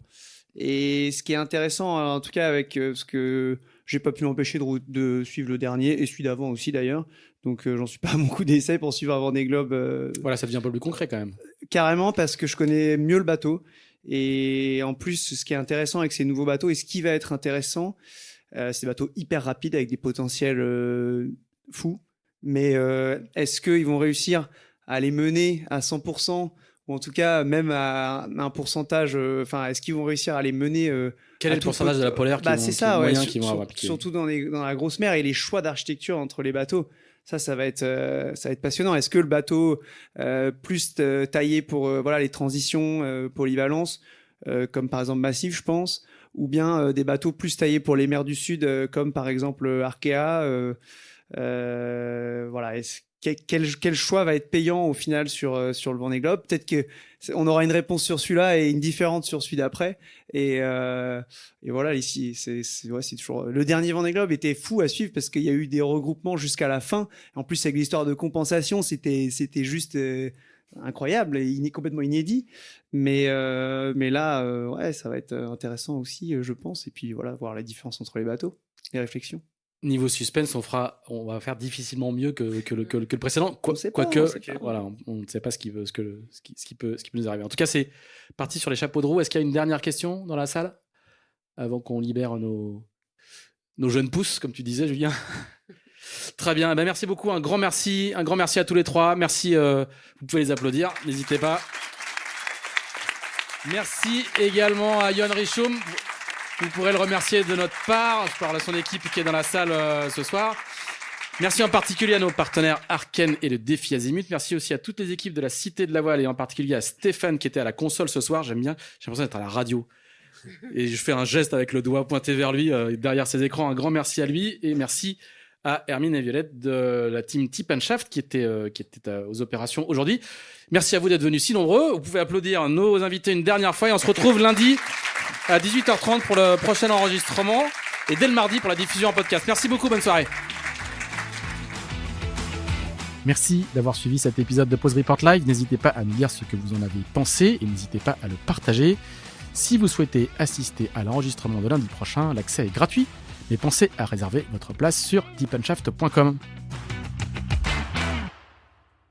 Et ce qui est intéressant, en tout cas, avec ce que j'ai pas pu m'empêcher de suivre le dernier et celui d'avant aussi d'ailleurs. Donc j'en suis pas à mon coup d'essai pour suivre un Vendée Globe. Voilà, ça devient un peu plus concret quand même. Carrément, parce que je connais mieux le bateau. Et en plus, ce qui est intéressant avec ces nouveaux bateaux, et ce qui va être intéressant, c'est des bateaux hyper rapides avec des potentiels fous. Mais est-ce qu'ils vont réussir à les mener à 100%, ou en tout cas même à un pourcentage, est-ce qu'ils vont réussir à les mener quel est le pourcentage de la polaire qui vont avoir surtout dans la grosse mer, et les choix d'architecture entre les bateaux, ça va être passionnant. Est-ce que le bateau plus taillé pour les transitions, polyvalence, comme par exemple Massif, je pense, ou bien des bateaux plus taillés pour les mers du Sud, comme par exemple Arkea. Voilà. Quel choix va être payant au final sur le Vendée Globe? Peut-être que on aura une réponse sur celui-là et une différente sur celui d'après. Et voilà, ici, c'est toujours le dernier Vendée Globe était fou à suivre parce qu'il y a eu des regroupements jusqu'à la fin. En plus, avec l'histoire de compensation, c'était juste incroyable et complètement inédit. Mais là, ouais, ça va être intéressant aussi, je pense. Et puis voilà, voir la différence entre les bateaux, les réflexions. Niveau suspense, on va faire difficilement mieux que le précédent. On sait pas, Quoique, on sait pas. voilà, on ne sait pas ce qui peut nous arriver. En tout cas, c'est parti sur les chapeaux de roue. Est-ce qu'il y a une dernière question dans la salle avant qu'on libère nos jeunes pousses, comme tu disais, Julien? Très bien. Ben, merci beaucoup. Un grand merci à tous les trois. Merci. Vous pouvez les applaudir. N'hésitez pas. Merci également à Yon Richoum. Vous pourrez le remercier de notre part. Je parle à son équipe qui est dans la salle ce soir. Merci en particulier à nos partenaires Arken et le Défi Azimut. Merci aussi à toutes les équipes de la Cité de la Voile et en particulier à Stéphane qui était à la console ce soir. J'aime bien. J'ai l'impression d'être à la radio. Et je fais un geste avec le doigt pointé vers lui derrière ses écrans. Un grand merci à lui et merci à Hermine et Violette de la team Tip & Shaft qui était aux opérations aujourd'hui. Merci à vous d'être venus si nombreux. Vous pouvez applaudir nos invités une dernière fois et on se retrouve lundi à 18h30 pour le prochain enregistrement et dès le mardi pour la diffusion en podcast. Merci beaucoup, bonne soirée. Merci d'avoir suivi cet épisode de Pause Report Live. N'hésitez pas à nous dire ce que vous en avez pensé et n'hésitez pas à le partager. Si vous souhaitez assister à l'enregistrement de lundi prochain, l'accès est gratuit, mais pensez à réserver votre place sur deepandshaft.com.